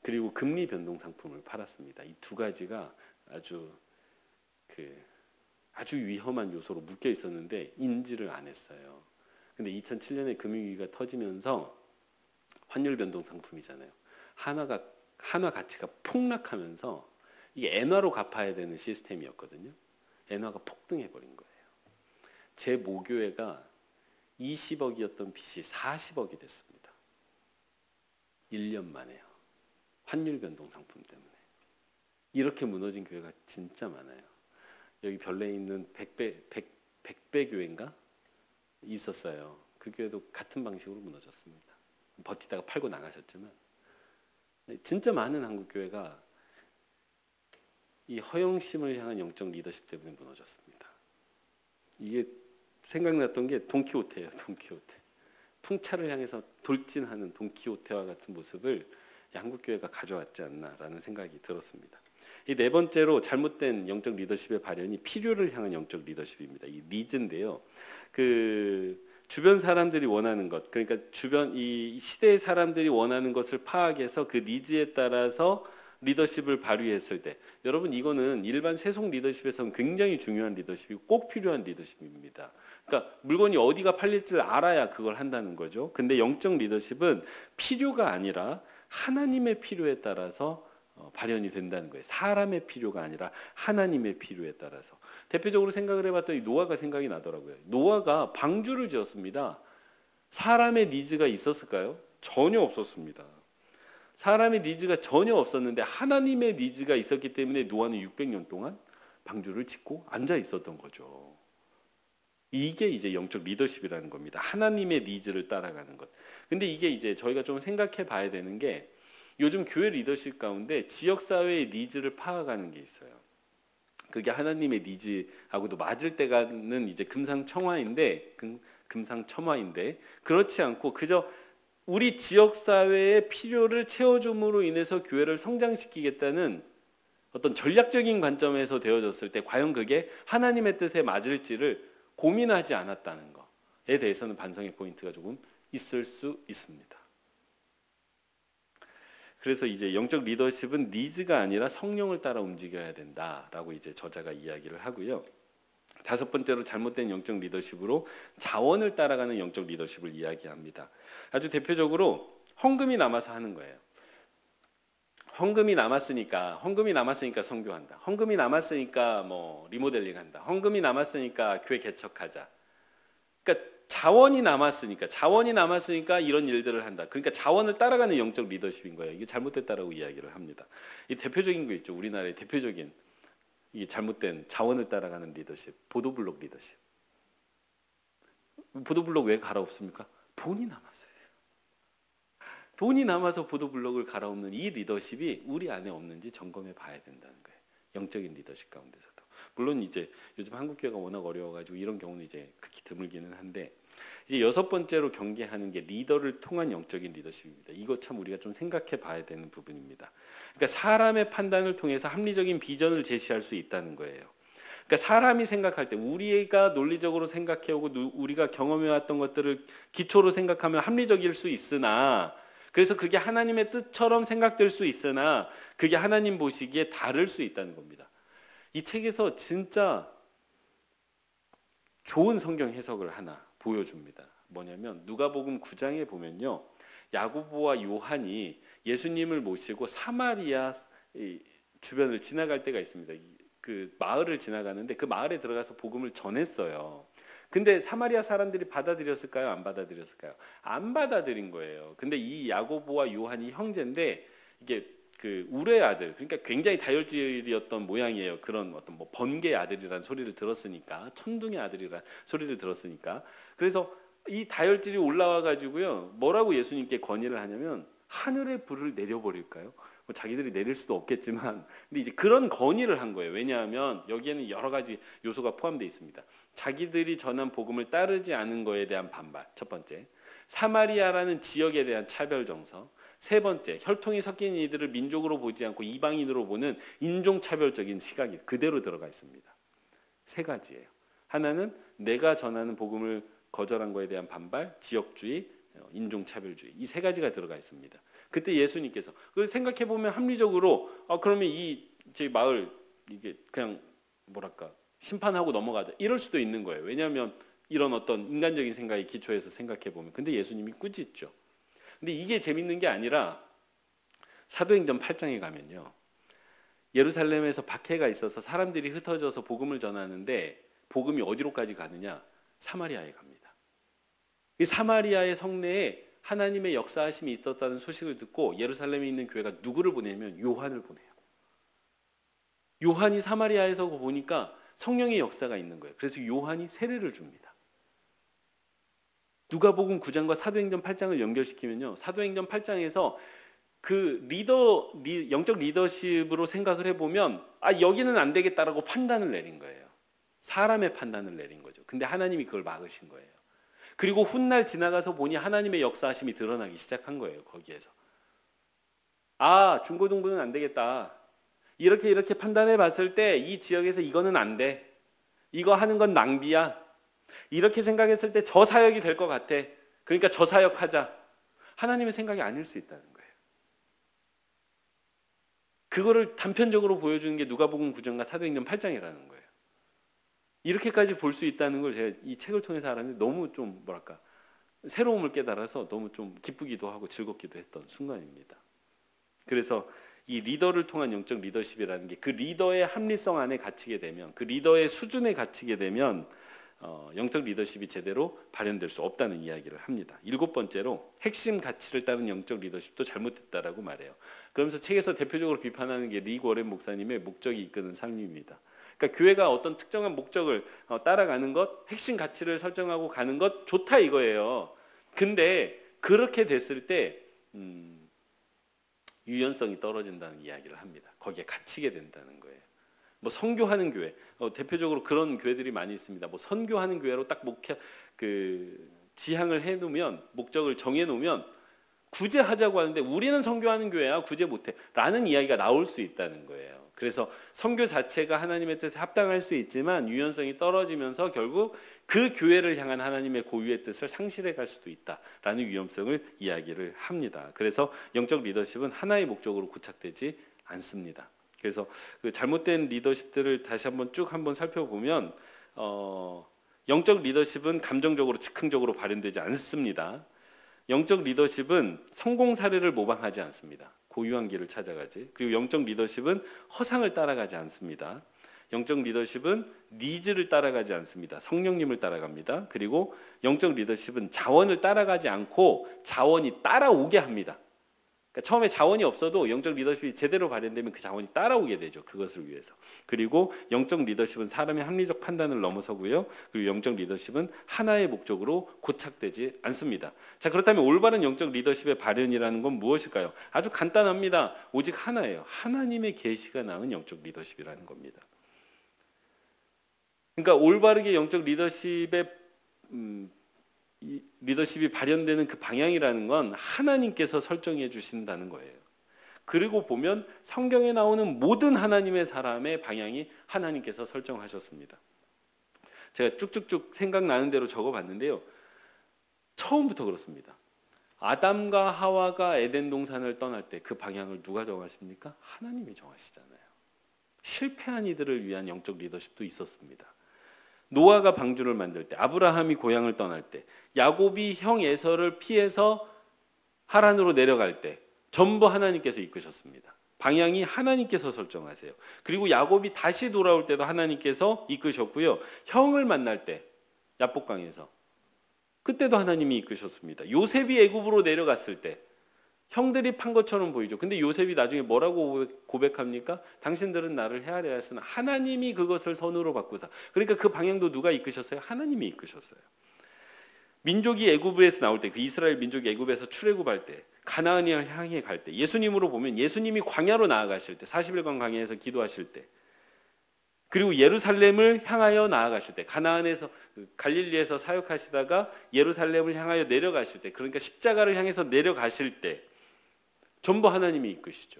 그리고 금리 변동 상품을 팔았습니다. 이 두 가지가 아주 위험한 요소로 묶여 있었는데 인지를 안 했어요. 근데 2007년에 금융위기가 터지면서 환율 변동 상품이잖아요. 한화 가치가 폭락하면서 이게 엔화로 갚아야 되는 시스템이었거든요. 엔화가 폭등해 버린 거예요. 제 모교회가 20억이었던 빚이 40억이 됐습니다. 1년 만에요. 환율 변동 상품 때문에. 이렇게 무너진 교회가 진짜 많아요. 여기 별내에 있는 백배 교회인가? 있었어요. 그 교회도 같은 방식으로 무너졌습니다. 버티다가 팔고 나가셨지만 진짜 많은 한국 교회가 이 허영심을 향한 영적 리더십 때문에 무너졌습니다. 이게 생각났던 게 돈키호테예요. 돈키호테. 풍차를 향해서 돌진하는 돈키호테와 같은 모습을 한국 교회가 가져왔지 않나라는 생각이 들었습니다. 이 네 번째로 잘못된 영적 리더십의 발현이 필요를 향한 영적 리더십입니다. 이 니즈인데요. 주변 사람들이 원하는 것, 그러니까 주변 이 시대의 사람들이 원하는 것을 파악해서 그 니즈에 따라서 리더십을 발휘했을 때, 여러분 이거는 일반 세속 리더십에서는 굉장히 중요한 리더십이고 꼭 필요한 리더십입니다. 그러니까 물건이 어디가 팔릴 줄 알아야 그걸 한다는 거죠. 근데 영적 리더십은 필요가 아니라 하나님의 필요에 따라서 발현이 된다는 거예요. 사람의 필요가 아니라 하나님의 필요에 따라서. 대표적으로 생각을 해봤더니 노아가 생각이 나더라고요. 노아가 방주를 지었습니다. 사람의 니즈가 있었을까요? 전혀 없었습니다. 사람의 니즈가 전혀 없었는데 하나님의 니즈가 있었기 때문에 노아는 600년 동안 방주를 짓고 앉아 있었던 거죠. 이게 이제 영적 리더십이라는 겁니다. 하나님의 니즈를 따라가는 것. 근데 이게 이제 저희가 좀 생각해 봐야 되는 게 요즘 교회 리더십 가운데 지역사회의 니즈를 파악하는 게 있어요. 그게 하나님의 니즈하고도 맞을 때가는 이제 금상첨화인데 그렇지 않고 그저 우리 지역사회의 필요를 채워줌으로 인해서 교회를 성장시키겠다는 어떤 전략적인 관점에서 되어졌을 때 과연 그게 하나님의 뜻에 맞을지를 고민하지 않았다는 것에 대해서는 반성의 포인트가 조금 있을 수 있습니다. 그래서 이제 영적 리더십은 니즈가 아니라 성령을 따라 움직여야 된다라고 이제 저자가 이야기를 하고요. 다섯 번째로 잘못된 영적 리더십으로 자원을 따라가는 영적 리더십을 이야기합니다. 아주 대표적으로 헌금이 남아서 하는 거예요. 헌금이 남았으니까 선교한다. 헌금이 남았으니까 뭐 리모델링 한다. 헌금이 남았으니까 교회 개척하자. 그러니까 자원이 남았으니까 이런 일들을 한다. 그러니까 자원을 따라가는 영적 리더십인 거예요. 이게 잘못됐다라고 이야기를 합니다. 이 대표적인 거 있죠. 우리나라의 대표적인 이게 잘못된 자원을 따라가는 리더십, 보도블록 리더십. 보도블록 왜 갈아엎습니까? 돈이 남아서요. 돈이 남아서 보도블록을 갈아엎는 이 리더십이 우리 안에 없는지 점검해 봐야 된다는 거예요. 영적인 리더십 가운데서도. 물론 이제 요즘 한국교회가 워낙 어려워가지고 이런 경우는 이제 극히 드물기는 한데, 이제 여섯 번째로 경계하는 게 리더를 통한 영적인 리더십입니다. 이거 참 우리가 좀 생각해 봐야 되는 부분입니다. 그러니까 사람의 판단을 통해서 합리적인 비전을 제시할 수 있다는 거예요. 그러니까 사람이 생각할 때 우리가 논리적으로 생각해오고 우리가 경험해왔던 것들을 기초로 생각하면 합리적일 수 있으나, 그래서 그게 하나님의 뜻처럼 생각될 수 있으나 그게 하나님 보시기에 다를 수 있다는 겁니다. 이 책에서 진짜 좋은 성경 해석을 하나 보여줍니다. 뭐냐면 누가복음 9장에 보면요, 야고보와 요한이 예수님을 모시고 사마리아 주변을 지나갈 때가 있습니다. 그 마을을 지나가는데 그 마을에 들어가서 복음을 전했어요. 근데 사마리아 사람들이 받아들였을까요? 안 받아들였을까요? 안 받아들인 거예요. 근데 이 야고보와 요한이 형제인데 이게 그 우레 아들, 그러니까 굉장히 다혈질이었던 모양이에요. 그런 어떤 뭐 번개의 아들이라는 소리를 들었으니까, 천둥의 아들이라는 소리를 들었으니까. 그래서 이 다혈질이 올라와 가지고요, 뭐라고 예수님께 건의를 하냐면 하늘의 불을 내려버릴까요? 뭐 자기들이 내릴 수도 없겠지만, 근데 이제 그런 건의를 한 거예요. 왜냐하면 여기에는 여러 가지 요소가 포함되어 있습니다. 자기들이 전한 복음을 따르지 않은 거에 대한 반발, 첫 번째. 사마리아라는 지역에 대한 차별 정서. 세 번째, 혈통이 섞인 이들을 민족으로 보지 않고 이방인으로 보는 인종차별적인 시각이 그대로 들어가 있습니다. 세 가지예요. 하나는 내가 전하는 복음을 거절한 거에 대한 반발, 지역주의, 인종차별주의. 이 세 가지가 들어가 있습니다. 그때 예수님께서, 그걸 생각해 보면 합리적으로 그러면 제 마을 이게 그냥 뭐랄까 심판하고 넘어가자 이럴 수도 있는 거예요. 왜냐하면 이런 어떤 인간적인 생각에 기초해서 생각해 보면. 근데 예수님이 꾸짖죠. 근데 이게 재밌는 게 아니라 사도행전 8장에 가면요, 예루살렘에서 박해가 있어서 사람들이 흩어져서 복음을 전하는데 복음이 어디로까지 가느냐? 사마리아에 갑니다. 이 사마리아의 성내에 하나님의 역사하심이 있었다는 소식을 듣고 예루살렘에 있는 교회가 누구를 보내냐면 요한을 보내요. 요한이 사마리아에서 보니까 성령의 역사가 있는 거예요. 그래서 요한이 세례를 줍니다. 누가복음 9장과 사도행전 8장을 연결시키면요, 사도행전 8장에서 그 영적 리더십으로 생각을 해보면 여기는 안 되겠다라고 판단을 내린 거예요. 사람의 판단을 내린 거죠. 근데 하나님이 그걸 막으신 거예요. 그리고 훗날 지나가서 보니 하나님의 역사하심이 드러나기 시작한 거예요. 거기에서 중고등부는 안 되겠다, 이렇게 판단해 봤을 때 이 지역에서 이거는 안 돼, 이거 하는 건 낭비야, 이렇게 생각했을 때 저 사역이 될 것 같아, 그러니까 저 사역 하자. 하나님의 생각이 아닐 수 있다는 거예요. 그거를 단편적으로 보여주는 게 누가복음 9장과 사도행전 8장이라는 거예요. 이렇게까지 볼 수 있다는 걸 제가 이 책을 통해서 알았는데 너무 좀 뭐랄까 새로움을 깨달아서 너무 좀 기쁘기도 하고 즐겁기도 했던 순간입니다. 그래서 이 리더를 통한 영적 리더십이라는 게 그 리더의 합리성 안에 갇히게 되면, 그 리더의 수준에 갇히게 되면 영적 리더십이 제대로 발현될 수 없다는 이야기를 합니다. 일곱 번째로 핵심 가치를 따른 영적 리더십도 잘못됐다라고 말해요. 그러면서 책에서 대표적으로 비판하는 게 리 워렌 목사님의 목적이 이끄는 삶입니다. 그러니까 교회가 어떤 특정한 목적을 따라가는 것, 핵심 가치를 설정하고 가는 것 좋다 이거예요. 근데 그렇게 됐을 때 유연성이 떨어진다는 이야기를 합니다. 거기에 갇히게 된다는 거예요. 뭐 선교하는 교회, 대표적으로 그런 교회들이 많이 있습니다. 뭐 선교하는 교회로 딱 지향을 해놓으면, 목적을 정해놓으면 구제하자고 하는데 우리는 선교하는 교회야, 구제 못해 라는 이야기가 나올 수 있다는 거예요. 그래서 선교 자체가 하나님의 뜻에 합당할 수 있지만 유연성이 떨어지면서 결국 그 교회를 향한 하나님의 고유의 뜻을 상실해 갈 수도 있다라는 위험성을 이야기를 합니다. 그래서 영적 리더십은 하나의 목적으로 고착되지 않습니다. 그래서 그 잘못된 리더십들을 다시 한번 살펴보면 영적 리더십은 감정적으로 즉흥적으로 발현되지 않습니다. 영적 리더십은 성공 사례를 모방하지 않습니다. 고유한 길을 찾아가지. 그리고 영적 리더십은 허상을 따라가지 않습니다. 영적 리더십은 니즈를 따라가지 않습니다. 성령님을 따라갑니다. 그리고 영적 리더십은 자원을 따라가지 않고 자원이 따라오게 합니다. 그러니까 처음에 자원이 없어도 영적 리더십이 제대로 발현되면 그 자원이 따라오게 되죠. 그것을 위해서. 그리고 영적 리더십은 사람의 합리적 판단을 넘어서고요. 그리고 영적 리더십은 하나의 목적으로 고착되지 않습니다. 자, 그렇다면 올바른 영적 리더십의 발현이라는 건 무엇일까요? 아주 간단합니다. 오직 하나예요. 하나님의 계시가 낳은 영적 리더십이라는 겁니다. 그러니까 올바르게 영적 리더십이 발현되는 그 방향이라는 건 하나님께서 설정해 주신다는 거예요. 그리고 보면 성경에 나오는 모든 하나님의 사람의 방향이 하나님께서 설정하셨습니다. 제가 쭉쭉쭉 생각나는 대로 적어봤는데요. 처음부터 그렇습니다. 아담과 하와가 에덴 동산을 떠날 때 그 방향을 누가 정하십니까? 하나님이 정하시잖아요. 실패한 이들을 위한 영적 리더십도 있었습니다. 노아가 방주를 만들 때, 아브라함이 고향을 떠날 때, 야곱이 형 에서를 피해서 하란으로 내려갈 때 전부 하나님께서 이끄셨습니다. 방향이 하나님께서 설정하세요. 그리고 야곱이 다시 돌아올 때도 하나님께서 이끄셨고요. 형을 만날 때 야복강에서 그때도 하나님이 이끄셨습니다. 요셉이 애굽으로 내려갔을 때 형들이 판 것처럼 보이죠. 근데 요셉이 나중에 뭐라고 고백합니까? 당신들은 나를 헤아려야 했으나 하나님이 그것을 선으로 바꾸사. 그러니까 그 방향도 누가 이끄셨어요? 하나님이 이끄셨어요. 민족이 애굽에서 나올 때, 그 이스라엘 민족이 애굽에서 출애굽할 때, 가나안을 향해 갈 때, 예수님으로 보면 예수님이 광야로 나아가실 때, 40일간 광야에서 기도하실 때, 그리고 예루살렘을 향하여 나아가실 때, 가나안에서 갈릴리에서 사역하시다가 예루살렘을 향하여 내려가실 때, 그러니까 십자가를 향해서 내려가실 때 전부 하나님이 이끄시죠.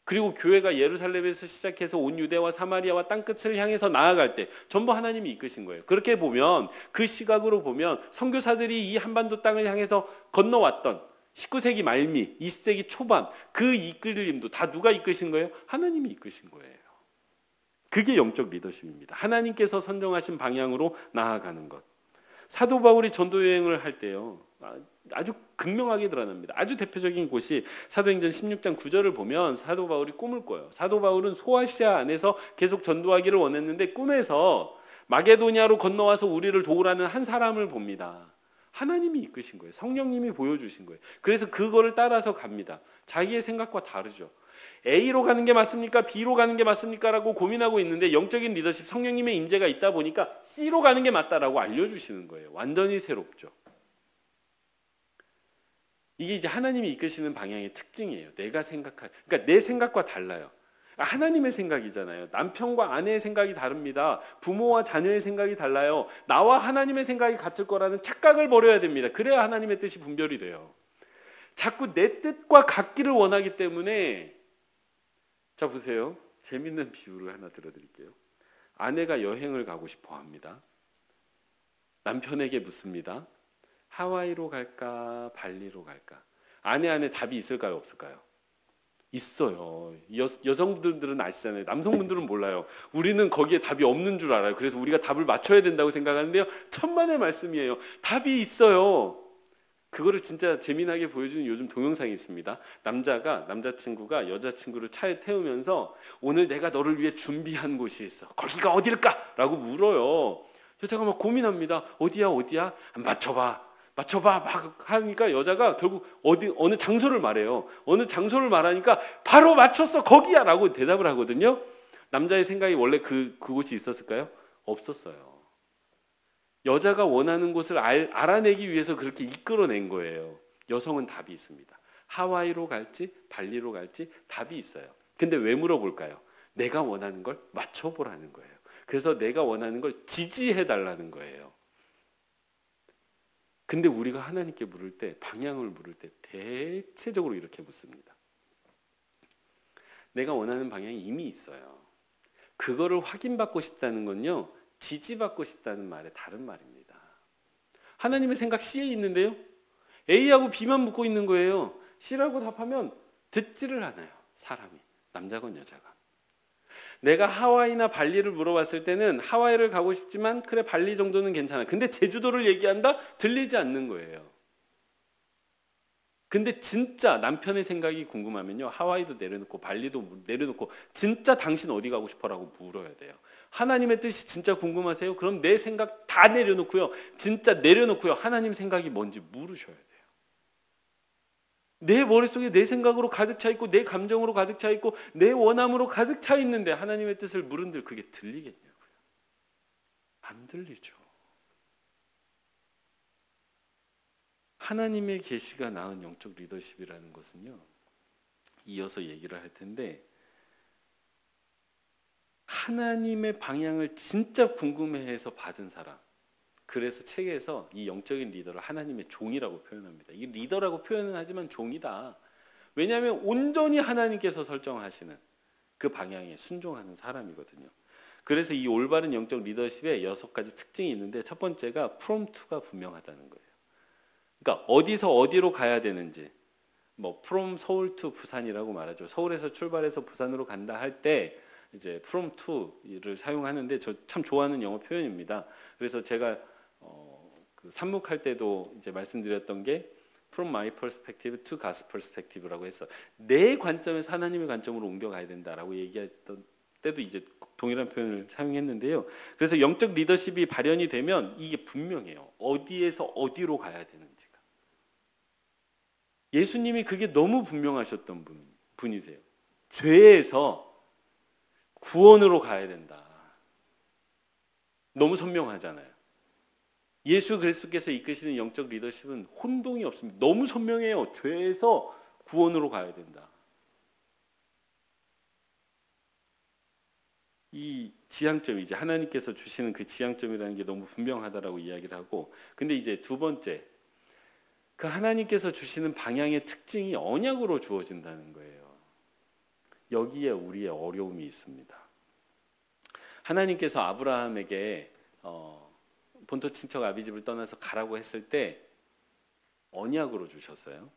그리고 교회가 예루살렘에서 시작해서 온 유대와 사마리아와 땅끝을 향해서 나아갈 때 전부 하나님이 이끄신 거예요. 그렇게 보면, 그 시각으로 보면 선교사들이 이 한반도 땅을 향해서 건너왔던 19세기 말미, 20세기 초반 그 이끌림도 다 누가 이끄신 거예요? 하나님이 이끄신 거예요. 그게 영적 리더십입니다. 하나님께서 선정하신 방향으로 나아가는 것. 사도 바울이 전도 여행을 할 때요, 아주 극명하게 드러납니다. 아주 대표적인 곳이 사도행전 16장 9절을 보면 사도 바울이 꿈을 꿔요. 사도 바울은 소아시아 안에서 계속 전도하기를 원했는데 꿈에서 마게도냐로 건너와서 우리를 도우라는 한 사람을 봅니다. 하나님이 이끄신 거예요. 성령님이 보여주신 거예요. 그래서 그거를 따라서 갑니다. 자기의 생각과 다르죠. A로 가는 게 맞습니까? B로 가는 게 맞습니까? 라고 고민하고 있는데 영적인 리더십, 성령님의 임재가 있다 보니까 C로 가는 게 맞다라고 알려주시는 거예요. 완전히 새롭죠. 이게 이제 하나님이 이끄시는 방향의 특징이에요. 그러니까 내 생각과 달라요. 하나님의 생각이잖아요. 남편과 아내의 생각이 다릅니다. 부모와 자녀의 생각이 달라요. 나와 하나님의 생각이 같을 거라는 착각을 버려야 됩니다. 그래야 하나님의 뜻이 분별이 돼요. 자꾸 내 뜻과 같기를 원하기 때문에, 자 보세요. 재밌는 비유를 하나 들어드릴게요. 아내가 여행을 가고 싶어 합니다. 남편에게 묻습니다. 하와이로 갈까 발리로 갈까? 아내 안에 답이 있을까요 없을까요? 있어요. 여성분들은 아시잖아요. 남성분들은 몰라요. 우리는 거기에 답이 없는 줄 알아요. 그래서 우리가 답을 맞춰야 된다고 생각하는데요, 천만의 말씀이에요. 답이 있어요. 그거를 진짜 재미나게 보여주는 요즘 동영상이 있습니다. 남자친구가 여자친구를 차에 태우면서 오늘 내가 너를 위해 준비한 곳이 있어. 거기가 어딜까? 라고 물어요. 여자가 막 고민합니다. 어디야? 맞춰봐 막 하니까 여자가 결국 어느 장소를 말해요. 어느 장소를 말하니까 바로 맞췄어, 거기야 라고 대답을 하거든요. 남자의 생각이 원래 그곳이 있었을까요? 없었어요. 여자가 원하는 곳을 알아내기 위해서 그렇게 이끌어낸 거예요. 여성은 답이 있습니다. 하와이로 갈지 발리로 갈지 답이 있어요. 근데 왜 물어볼까요? 내가 원하는 걸 맞춰보라는 거예요. 그래서 내가 원하는 걸 지지해달라는 거예요. 근데 우리가 하나님께 물을 때, 방향을 물을 때 대체적으로 이렇게 묻습니다. 내가 원하는 방향이 이미 있어요. 그거를 확인받고 싶다는 건요, 지지받고 싶다는 말의 다른 말입니다. 하나님의 생각 C에 있는데요, A하고 B만 묻고 있는 거예요. C라고 답하면 듣지를 않아요. 사람이, 남자건 여자가. 내가 하와이나 발리를 물어봤을 때는 하와이를 가고 싶지만 그래 발리 정도는 괜찮아. 근데 제주도를 얘기한다? 들리지 않는 거예요. 근데 진짜 남편의 생각이 궁금하면요, 하와이도 내려놓고 발리도 내려놓고 진짜 당신 어디 가고 싶어라고 물어야 돼요. 하나님의 뜻이 진짜 궁금하세요? 그럼 내 생각 다 내려놓고요, 진짜 내려놓고요, 하나님 생각이 뭔지 물으셔야 돼요. 내 머릿속에 내 생각으로 가득 차 있고 내 감정으로 가득 차 있고 내 원함으로 가득 차 있는데 하나님의 뜻을 물은들 그게 들리겠냐고요. 안 들리죠. 하나님의 계시가 낳은 영적 리더십이라는 것은요, 이어서 얘기를 할 텐데, 하나님의 방향을 진짜 궁금해해서 받은 사람, 그래서 책에서 이 영적인 리더를 하나님의 종이라고 표현합니다. 이 리더라고 표현은 하지만 종이다. 왜냐하면 온전히 하나님께서 설정하시는 그 방향에 순종하는 사람이거든요. 그래서 이 올바른 영적 리더십에 6가지 특징이 있는데, 첫 번째가 from to가 분명하다는 거예요. 그러니까 어디서 어디로 가야 되는지, 뭐 from 서울 to 부산이라고 말하죠. 서울에서 출발해서 부산으로 간다 할 때 이제 from to를 사용하는데, 저 참 좋아하는 영어 표현입니다. 그래서 제가 그 산목할 때도 이제 말씀드렸던 게 from my perspective to God's perspective라고 해서 내 관점에서 하나님의 관점으로 옮겨가야 된다라고 얘기했던 때도 이제 동일한 표현을 사용했는데요. 그래서 영적 리더십이 발현이 되면 이게 분명해요. 어디에서 어디로 가야 되는지가. 예수님이 그게 너무 분명하셨던 분이세요. 죄에서 구원으로 가야 된다. 너무 선명하잖아요. 예수 그리스도께서 이끄시는 영적 리더십은 혼동이 없습니다. 너무 선명해요. 죄에서 구원으로 가야 된다. 이 지향점이 이제 하나님께서 주시는 그 지향점이라는 게 너무 분명하다라고 이야기를 하고, 근데 이제 두 번째, 그 하나님께서 주시는 방향의 특징이 언약으로 주어진다는 거예요. 여기에 우리의 어려움이 있습니다. 하나님께서 아브라함에게 본토 친척 아비집을 떠나서 가라고 했을 때 언약으로 주셨어요.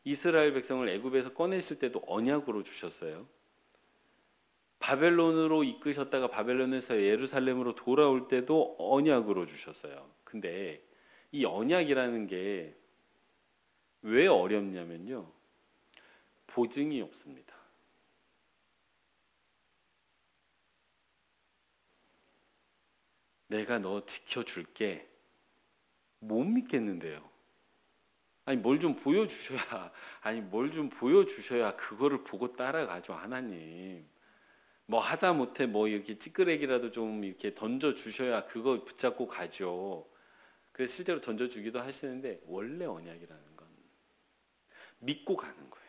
이스라엘 백성을 애굽에서 꺼내실 때도 언약으로 주셨어요. 바벨론으로 이끄셨다가 바벨론에서 예루살렘으로 돌아올 때도 언약으로 주셨어요. 근데 이 언약이라는 게 왜 어렵냐면요, 보증이 없습니다. 내가 너 지켜줄게. 못 믿겠는데요. 아니 뭘 좀 보여주셔야, 뭘 좀 보여주셔야 그거를 보고 따라가죠. 하나님. 뭐 하다 못해 뭐 이렇게 찌끄레기라도 좀 이렇게 던져주셔야 그거 붙잡고 가죠. 그래서 실제로 던져주기도 하시는데, 원래 언약이라는 건 믿고 가는 거예요.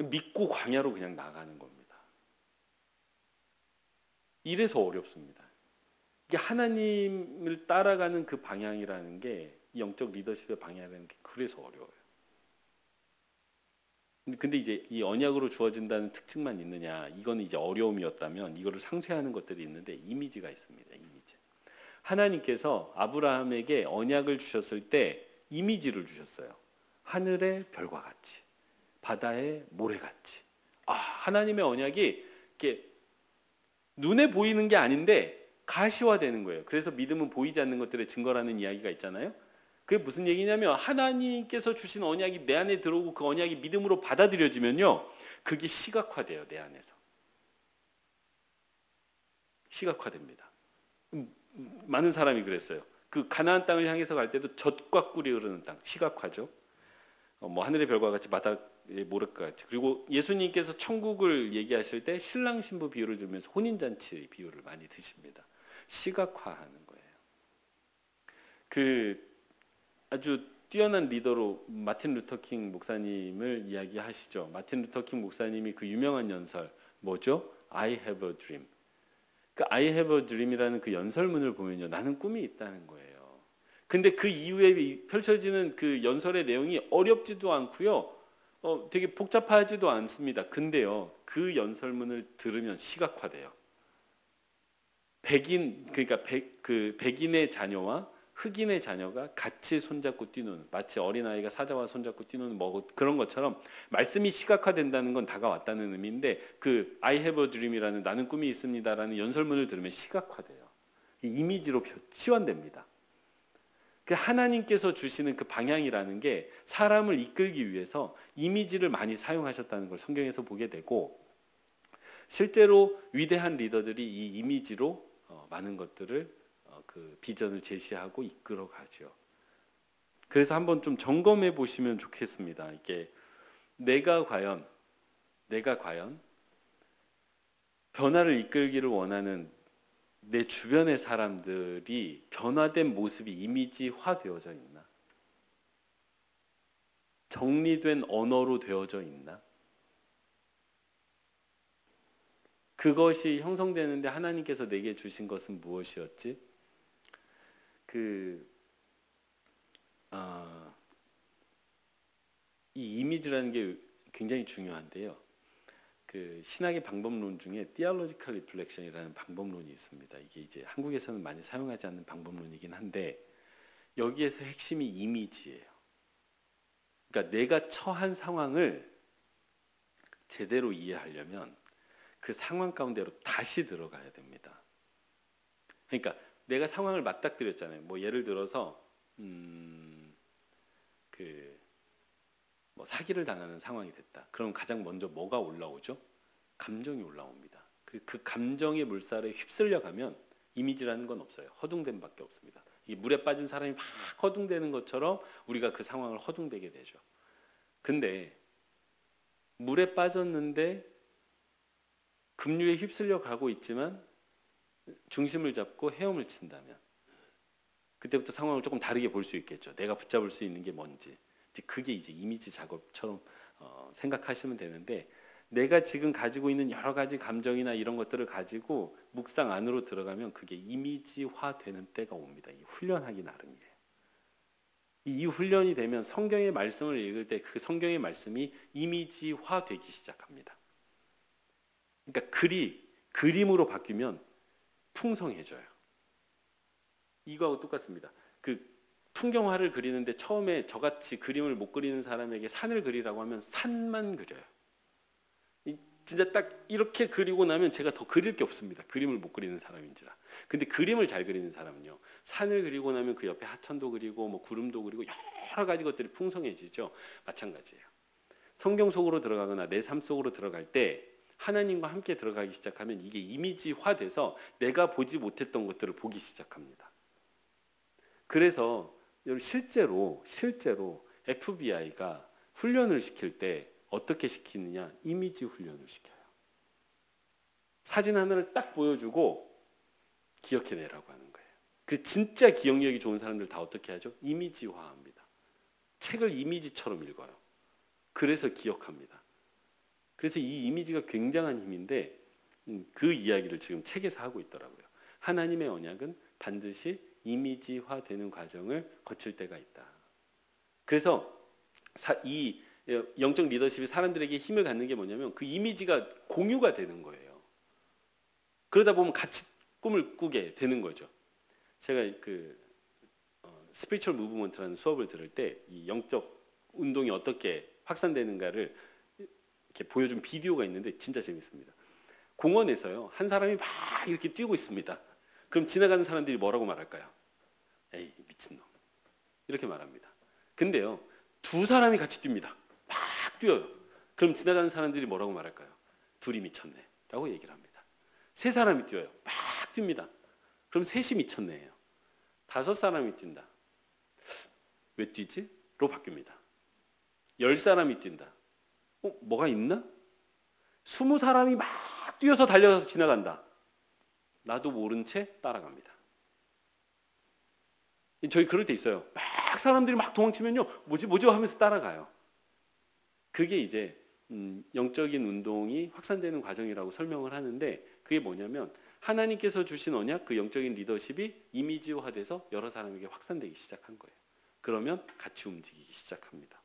믿고 광야로 그냥 나가는 겁니다. 이래서 어렵습니다. 이게 하나님을 따라가는 그 방향이라는 게, 영적 리더십의 방향이라는 게 그래서 어려워요. 근데 이제 이 언약으로 주어진다는 특징만 있느냐, 이거는 이제 어려움이었다면 이거를 상쇄하는 것들이 있는데, 이미지가 있습니다. 이미지. 하나님께서 아브라함에게 언약을 주셨을 때 이미지를 주셨어요. 하늘의 별과 같이, 바다의 모래같이. 하나님의 언약이 이렇게 눈에 보이는 게 아닌데 가시화되는 거예요. 그래서 믿음은 보이지 않는 것들의 증거라는 이야기가 있잖아요. 그게 무슨 얘기냐면, 하나님께서 주신 언약이 내 안에 들어오고 그 언약이 믿음으로 받아들여지면요, 그게 시각화돼요. 내 안에서 시각화됩니다. 많은 사람이 그랬어요. 그 가나안 땅을 향해서 갈 때도 젖과 꿀이 흐르는 땅, 시각화죠. 뭐 하늘의 별과 같이 바다의 모래과 같이. 그리고 예수님께서 천국을 얘기하실 때 신랑 신부 비유를 들면서 혼인잔치 비유를 많이 드십니다. 시각화하는 거예요. 그 아주 뛰어난 리더로 마틴 루터킹 목사님을 이야기하시죠. 마틴 루터킹 목사님이 그 유명한 연설 뭐죠? I have a dream. 그 I have a dream이라는 그 연설문을 보면요, 나는 꿈이 있다는 거예요. 근데 그 이후에 펼쳐지는 그 연설의 내용이 어렵지도 않고요, 되게 복잡하지도 않습니다. 근데요, 그 연설문을 들으면 시각화돼요. 그러니까 백인의 자녀와 흑인의 자녀가 같이 손잡고 뛰노는, 마치 어린아이가 사자와 손잡고 뛰노는 뭐 그런 것처럼 말씀이 시각화된다는 건 다가왔다는 의미인데, 그 I have a dream이라는, 나는 꿈이 있습니다라는 연설문을 들으면 시각화돼요. 이미지로 치환됩니다. 그 하나님께서 주시는 그 방향이라는 게 사람을 이끌기 위해서 이미지를 많이 사용하셨다는 걸 성경에서 보게 되고, 실제로 위대한 리더들이 이 이미지로 많은 것들을 그 비전을 제시하고 이끌어가죠. 그래서 한번 좀 점검해 보시면 좋겠습니다. 이게 내가 과연 변화를 이끌기를 원하는 내 주변의 사람들이 변화된 모습이 이미지화 되어져 있나? 정리된 언어로 되어져 있나? 그것이 형성되는데 하나님께서 내게 주신 것은 무엇이었지? 이 이미지라는 게 굉장히 중요한데요. 그 신학의 방법론 중에 theological reflection이라는 방법론이 있습니다. 이게 이제 한국에서는 많이 사용하지 않는 방법론이긴 한데 여기에서 핵심이 이미지예요. 그러니까 내가 처한 상황을 제대로 이해하려면 그 상황 가운데로 다시 들어가야 됩니다. 그러니까 내가 상황을 맞닥뜨렸잖아요. 뭐 예를 들어서 뭐 사기를 당하는 상황이 됐다. 그럼 가장 먼저 뭐가 올라오죠? 감정이 올라옵니다. 그 감정의 물살에 휩쓸려 가면 이미지라는 건 없어요. 허둥댐 밖에 없습니다. 이 물에 빠진 사람이 막 허둥대는 것처럼 우리가 그 상황을 허둥대게 되죠. 근데 물에 빠졌는데 급류에 휩쓸려 가고 있지만 중심을 잡고 헤엄을 친다면 그때부터 상황을 조금 다르게 볼 수 있겠죠. 내가 붙잡을 수 있는 게 뭔지. 그게 이제 이미지 작업처럼 생각하시면 되는데 내가 지금 가지고 있는 여러 가지 감정이나 이런 것들을 가지고 묵상 안으로 들어가면 그게 이미지화되는 때가 옵니다. 이 훈련하기 나름이에요. 이 훈련이 되면 성경의 말씀을 읽을 때 그 성경의 말씀이 이미지화되기 시작합니다. 그러니까 글이 그림으로 바뀌면 풍성해져요. 이거하고 똑같습니다. 그 풍경화를 그리는데 처음에 저같이 그림을 못 그리는 사람에게 산을 그리라고 하면 산만 그려요. 진짜 딱 이렇게 그리고 나면 제가 더 그릴 게 없습니다. 그림을 못 그리는 사람인지라. 근데 그림을 잘 그리는 사람은요. 산을 그리고 나면 그 옆에 하천도 그리고 뭐 구름도 그리고 여러 가지 것들이 풍성해지죠. 마찬가지예요. 성경 속으로 들어가거나 내 삶 속으로 들어갈 때 하나님과 함께 들어가기 시작하면 이게 이미지화돼서 내가 보지 못했던 것들을 보기 시작합니다. 그래서 실제로 FBI가 훈련을 시킬 때 어떻게 시키느냐? 이미지 훈련을 시켜요. 사진 하나를 딱 보여주고 기억해내라고 하는 거예요. 그 진짜 기억력이 좋은 사람들 다 어떻게 하죠? 이미지화합니다. 책을 이미지처럼 읽어요. 그래서 기억합니다. 그래서 이 이미지가 굉장한 힘인데 그 이야기를 지금 책에서 하고 있더라고요. 하나님의 언약은 반드시 이미지화되는 과정을 거칠 때가 있다. 그래서 이 영적 리더십이 사람들에게 힘을 갖는 게 뭐냐면 그 이미지가 공유가 되는 거예요. 그러다 보면 같이 꿈을 꾸게 되는 거죠. 제가 스피리추얼 무브먼트라는 수업을 들을 때 이 영적 운동이 어떻게 확산되는가를 이렇게 보여준 비디오가 있는데 진짜 재밌습니다. 공원에서요 한 사람이 막 이렇게 뛰고 있습니다. 그럼 지나가는 사람들이 뭐라고 말할까요? 에이 미친놈 이렇게 말합니다. 근데요 두 사람이 같이 뜁니다. 막 뛰어요. 그럼 지나가는 사람들이 뭐라고 말할까요? 둘이 미쳤네 라고 얘기를 합니다. 세 사람이 뛰어요. 막 뜁니다. 그럼 셋이 미쳤네예요. 다섯 사람이 뛴다. 왜 뛰지? 로 바뀝니다. 10사람이 뛴다. 뭐가 있나? 20사람이 막 뛰어서 달려서 지나간다. 나도 모른 채 따라갑니다. 저희 그럴 때 있어요. 막 사람들이 막 도망치면요. 뭐지 하면서 따라가요. 그게 이제 영적인 운동이 확산되는 과정이라고 설명을 하는데 그게 뭐냐면 하나님께서 주신 언약, 그 영적인 리더십이 이미지화돼서 여러 사람에게 확산되기 시작한 거예요. 그러면 같이 움직이기 시작합니다.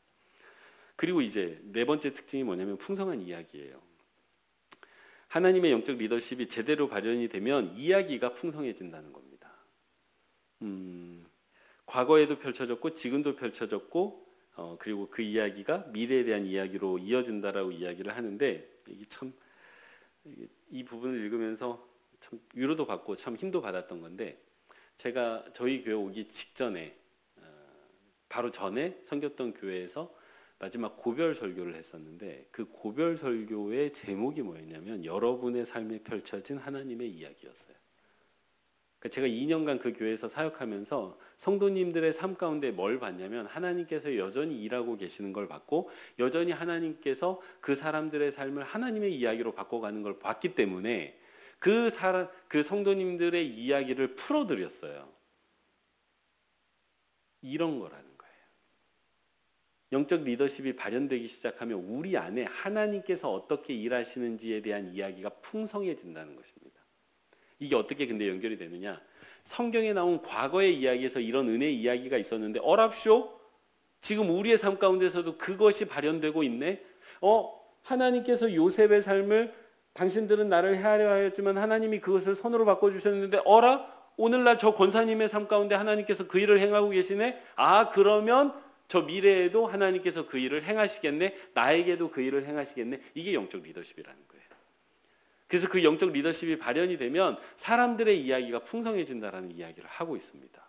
그리고 이제 네 번째 특징이 뭐냐면 풍성한 이야기예요. 하나님의 영적 리더십이 제대로 발현이 되면 이야기가 풍성해진다는 겁니다. 과거에도 펼쳐졌고 지금도 펼쳐졌고 그리고 그 이야기가 미래에 대한 이야기로 이어진다라고 이야기를 하는데 이게 참 이 부분을 읽으면서 참 위로도 받고 참 힘도 받았던 건데 제가 저희 교회 오기 직전에 바로 전에 섬겼던 교회에서 마지막 고별 설교를 했었는데 그 고별 설교의 제목이 뭐였냐면 여러분의 삶에 펼쳐진 하나님의 이야기였어요. 그러니까 제가 2년간 그 교회에서 사역하면서 성도님들의 삶 가운데 뭘 봤냐면 하나님께서 여전히 일하고 계시는 걸 봤고 여전히 하나님께서 그 사람들의 삶을 하나님의 이야기로 바꿔가는 걸 봤기 때문에 그 성도님들의 이야기를 풀어드렸어요. 이런 거라는 거예요. 영적 리더십이 발현되기 시작하면 우리 안에 하나님께서 어떻게 일하시는지에 대한 이야기가 풍성해진다는 것입니다. 이게 어떻게 근데 연결이 되느냐? 성경에 나온 과거의 이야기에서 이런 은혜의 이야기가 있었는데 어랍쇼? 지금 우리의 삶 가운데서도 그것이 발현되고 있네? 하나님께서 요셉의 삶을 당신들은 나를 해하려 하였지만 하나님이 그것을 선으로 바꿔주셨는데 어라? 오늘날 저 권사님의 삶 가운데 하나님께서 그 일을 행하고 계시네? 그러면 저 미래에도 하나님께서 그 일을 행하시겠네? 나에게도 그 일을 행하시겠네? 이게 영적 리더십이라는 거예요. 그래서 그 영적 리더십이 발현이 되면 사람들의 이야기가 풍성해진다라는 이야기를 하고 있습니다.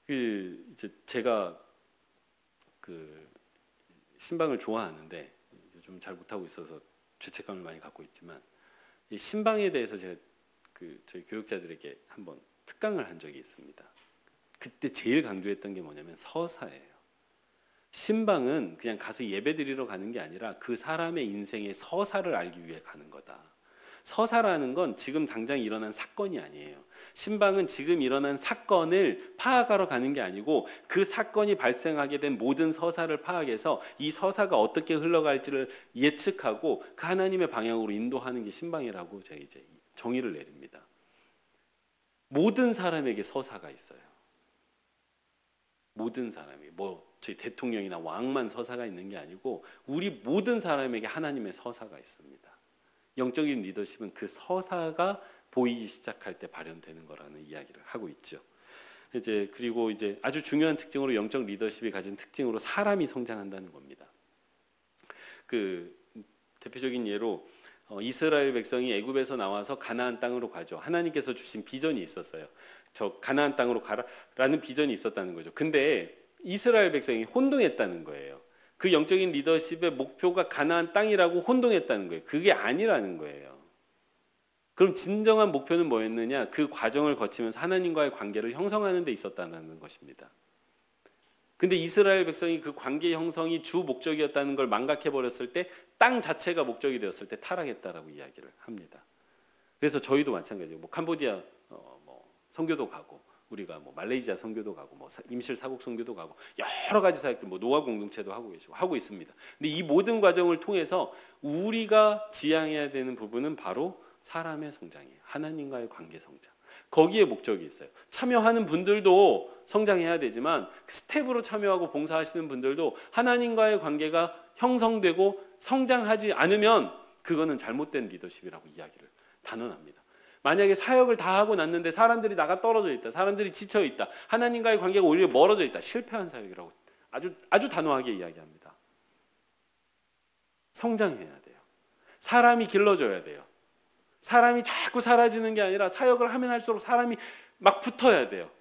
이제 제가 신방을 좋아하는데 요즘 잘 못하고 있어서 죄책감을 많이 갖고 있지만 이 신방에 대해서 제가 저희 교육자들에게 한번 특강을 한 적이 있습니다. 그때 제일 강조했던 게 뭐냐면 서사예요. 신방은 그냥 가서 예배드리러 가는 게 아니라 그 사람의 인생의 서사를 알기 위해 가는 거다. 서사라는 건 지금 당장 일어난 사건이 아니에요. 신방은 지금 일어난 사건을 파악하러 가는 게 아니고 그 사건이 발생하게 된 모든 서사를 파악해서 이 서사가 어떻게 흘러갈지를 예측하고 그 하나님의 방향으로 인도하는 게 신방이라고 제가 이제 정의를 내립니다. 모든 사람에게 서사가 있어요. 모든 사람이 저희 대통령이나 왕만 서사가 있는 게 아니고 우리 모든 사람에게 하나님의 서사가 있습니다. 영적인 리더십은 그 서사가 보이기 시작할 때 발현되는 거라는 이야기를 하고 있죠. 그리고 아주 중요한 특징으로 영적 리더십이 가진 특징으로 사람이 성장한다는 겁니다. 대표적인 예로 이스라엘 백성이 애굽에서 나와서 가나안 땅으로 가죠. 하나님께서 주신 비전이 있었어요. 저 가나안 땅으로 가라는 비전이 있었다는 거죠. 근데 이스라엘 백성이 혼동했다는 거예요. 그 영적인 리더십의 목표가 가나안 땅이라고 혼동했다는 거예요. 그게 아니라는 거예요. 그럼 진정한 목표는 뭐였느냐? 그 과정을 거치면서 하나님과의 관계를 형성하는 데 있었다는 것입니다. 근데 이스라엘 백성이 그 관계 형성이 주 목적이었다는 걸 망각해 버렸을 때 땅 자체가 목적이 되었을 때 타락했다라고 이야기를 합니다. 그래서 저희도 마찬가지예요. 캄보디아 선교도 가고 우리가 말레이시아 선교도 가고 임실 사국 선교도 가고 여러 가지 사역들 노아 공동체도 하고 있습니다. 근데 이 모든 과정을 통해서 우리가 지향해야 되는 부분은 바로 사람의 성장이에요. 하나님과의 관계 성장. 거기에 목적이 있어요. 참여하는 분들도 성장해야 되지만 스텝으로 참여하고 봉사하시는 분들도 하나님과의 관계가 형성되고 성장하지 않으면 그거는 잘못된 리더십이라고 이야기를 단언합니다. 만약에 사역을 다 하고 났는데 사람들이 나가 떨어져 있다. 사람들이 지쳐 있다. 하나님과의 관계가 오히려 멀어져 있다. 실패한 사역이라고 아주 단호하게 이야기합니다. 성장해야 돼요. 사람이 길러져야 돼요. 사람이 자꾸 사라지는 게 아니라 사역을 하면 할수록 사람이 막 붙어야 돼요.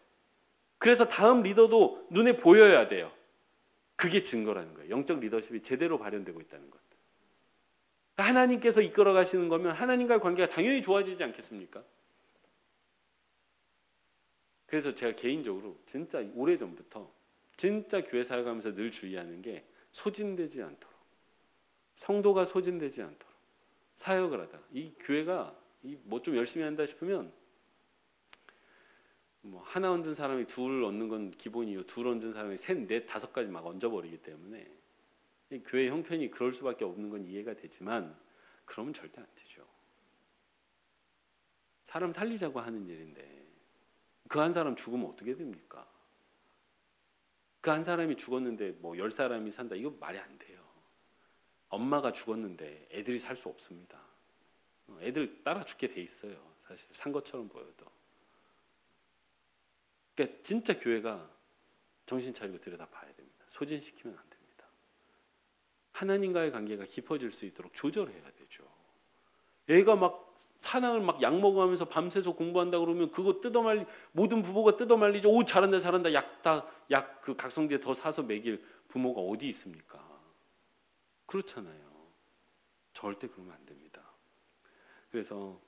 그래서 다음 리더도 눈에 보여야 돼요. 그게 증거라는 거예요. 영적 리더십이 제대로 발현되고 있다는 것. 하나님께서 이끌어 가시는 거면 하나님과의 관계가 당연히 좋아지지 않겠습니까? 그래서 제가 개인적으로 진짜 오래전부터 진짜 교회 사역하면서 늘 주의하는 게 소진되지 않도록, 성도가 소진되지 않도록 사역을 하다가 이 교회가 좀 열심히 한다 싶으면 하나 얹은 사람이 둘 얹는 건 기본이요. 둘 얹은 사람이 셋, 넷, 다섯까지 막 얹어버리기 때문에 이 교회 형편이 그럴 수밖에 없는 건 이해가 되지만 그러면 절대 안 되죠. 사람 살리자고 하는 일인데 그 한 사람 죽으면 어떻게 됩니까? 그 한 사람이 죽었는데 10사람이 산다. 이거 말이 안 돼요. 엄마가 죽었는데 애들이 살 수 없습니다. 애들 따라 죽게 돼 있어요. 사실 산 것처럼 보여도. 그러니까 진짜 교회가 정신 차리고 들여다봐야 됩니다. 소진시키면 안 됩니다. 하나님과의 관계가 깊어질 수 있도록 조절해야 되죠. 애가 사랑을 약 먹어가면서 밤새서 공부한다 그러면 그거 모든 부모가 뜯어말리죠. 오, 잘한다 잘한다. 약 각성제 더 사서 먹일 부모가 어디 있습니까? 그렇잖아요. 절대 그러면 안 됩니다. 그래서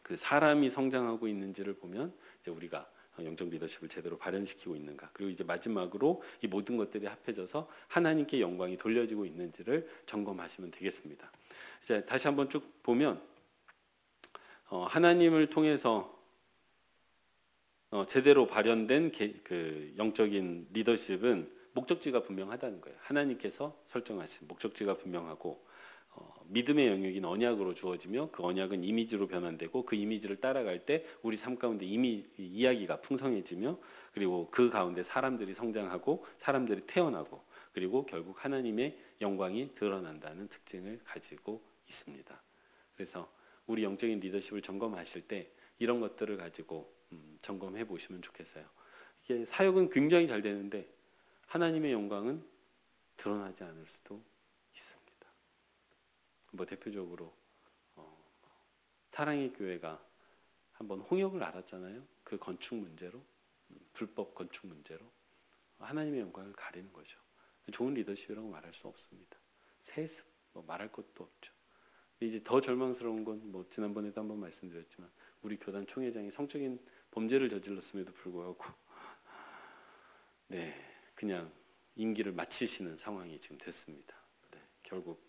그 사람이 성장하고 있는지를 보면 이제 우리가 영적 리더십을 제대로 발현시키고 있는가. 그리고 이제 마지막으로 이 모든 것들이 합해져서 하나님께 영광이 돌려지고 있는지를 점검하시면 되겠습니다. 이제 다시 한번 쭉 보면 하나님을 통해서 제대로 발현된 그 영적인 리더십은 목적지가 분명하다는 거예요. 하나님께서 설정하신 목적지가 분명하고 믿음의 영역인 언약으로 주어지며 그 언약은 이미지로 변환되고 그 이미지를 따라갈 때 우리 삶 가운데 이야기가 풍성해지며 그리고 그 가운데 사람들이 성장하고 사람들이 태어나고 그리고 결국 하나님의 영광이 드러난다는 특징을 가지고 있습니다. 그래서 우리 영적인 리더십을 점검하실 때 이런 것들을 가지고 점검해 보시면 좋겠어요. 이게 사역은 굉장히 잘 되는데 하나님의 영광은 드러나지 않을 수도 있습니다. 뭐 대표적으로 사랑의 교회가 한번 홍역을 알았잖아요. 그 건축 문제로, 불법 건축 문제로 하나님의 영광을 가리는 거죠. 좋은 리더십이라고 말할 수 없습니다. 세습 뭐 말할 것도 없죠. 이제 더 절망스러운 건 뭐 지난번에도 한번 말씀드렸지만 우리 교단 총회장이 성적인 범죄를 저질렀음에도 불구하고 네 그냥 임기를 마치시는 상황이 지금 됐습니다. 네, 결국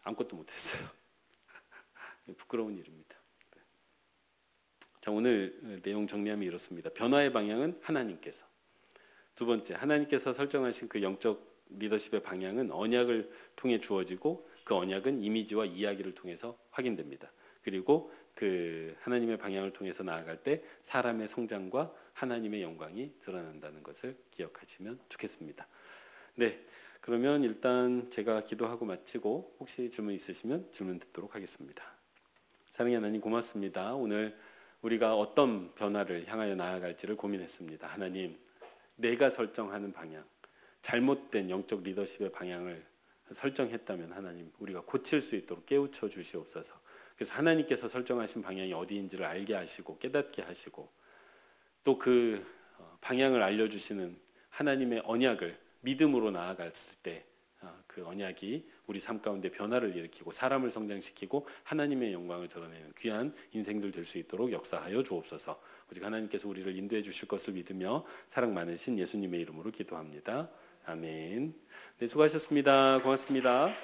아무것도 못했어요. 부끄러운 일입니다. 네. 자, 오늘 내용 정리하면 이렇습니다. 변화의 방향은 하나님께서. 두 번째, 하나님께서 설정하신 그 영적 리더십의 방향은 언약을 통해 주어지고 그 언약은 이미지와 이야기를 통해서 확인됩니다. 그리고 그 하나님의 방향을 통해서 나아갈 때 사람의 성장과 하나님의 영광이 드러난다는 것을 기억하시면 좋겠습니다. 네. 그러면 일단 제가 기도하고 마치고 혹시 질문 있으시면 질문 듣도록 하겠습니다. 사랑의 하나님 고맙습니다. 오늘 우리가 어떤 변화를 향하여 나아갈지를 고민했습니다. 하나님, 내가 설정하는 방향, 잘못된 영적 리더십의 방향을 설정했다면 하나님, 우리가 고칠 수 있도록 깨우쳐 주시옵소서. 그래서 하나님께서 설정하신 방향이 어디인지를 알게 하시고 깨닫게 하시고 또 그 방향을 알려주시는 하나님의 언약을 믿음으로 나아갔을 때 그 언약이 우리 삶 가운데 변화를 일으키고 사람을 성장시키고 하나님의 영광을 드러내는 귀한 인생들 될 수 있도록 역사하여 주옵소서. 오직 하나님께서 우리를 인도해 주실 것을 믿으며 사랑 많으신 예수님의 이름으로 기도합니다. 아멘. 네, 수고하셨습니다. 고맙습니다.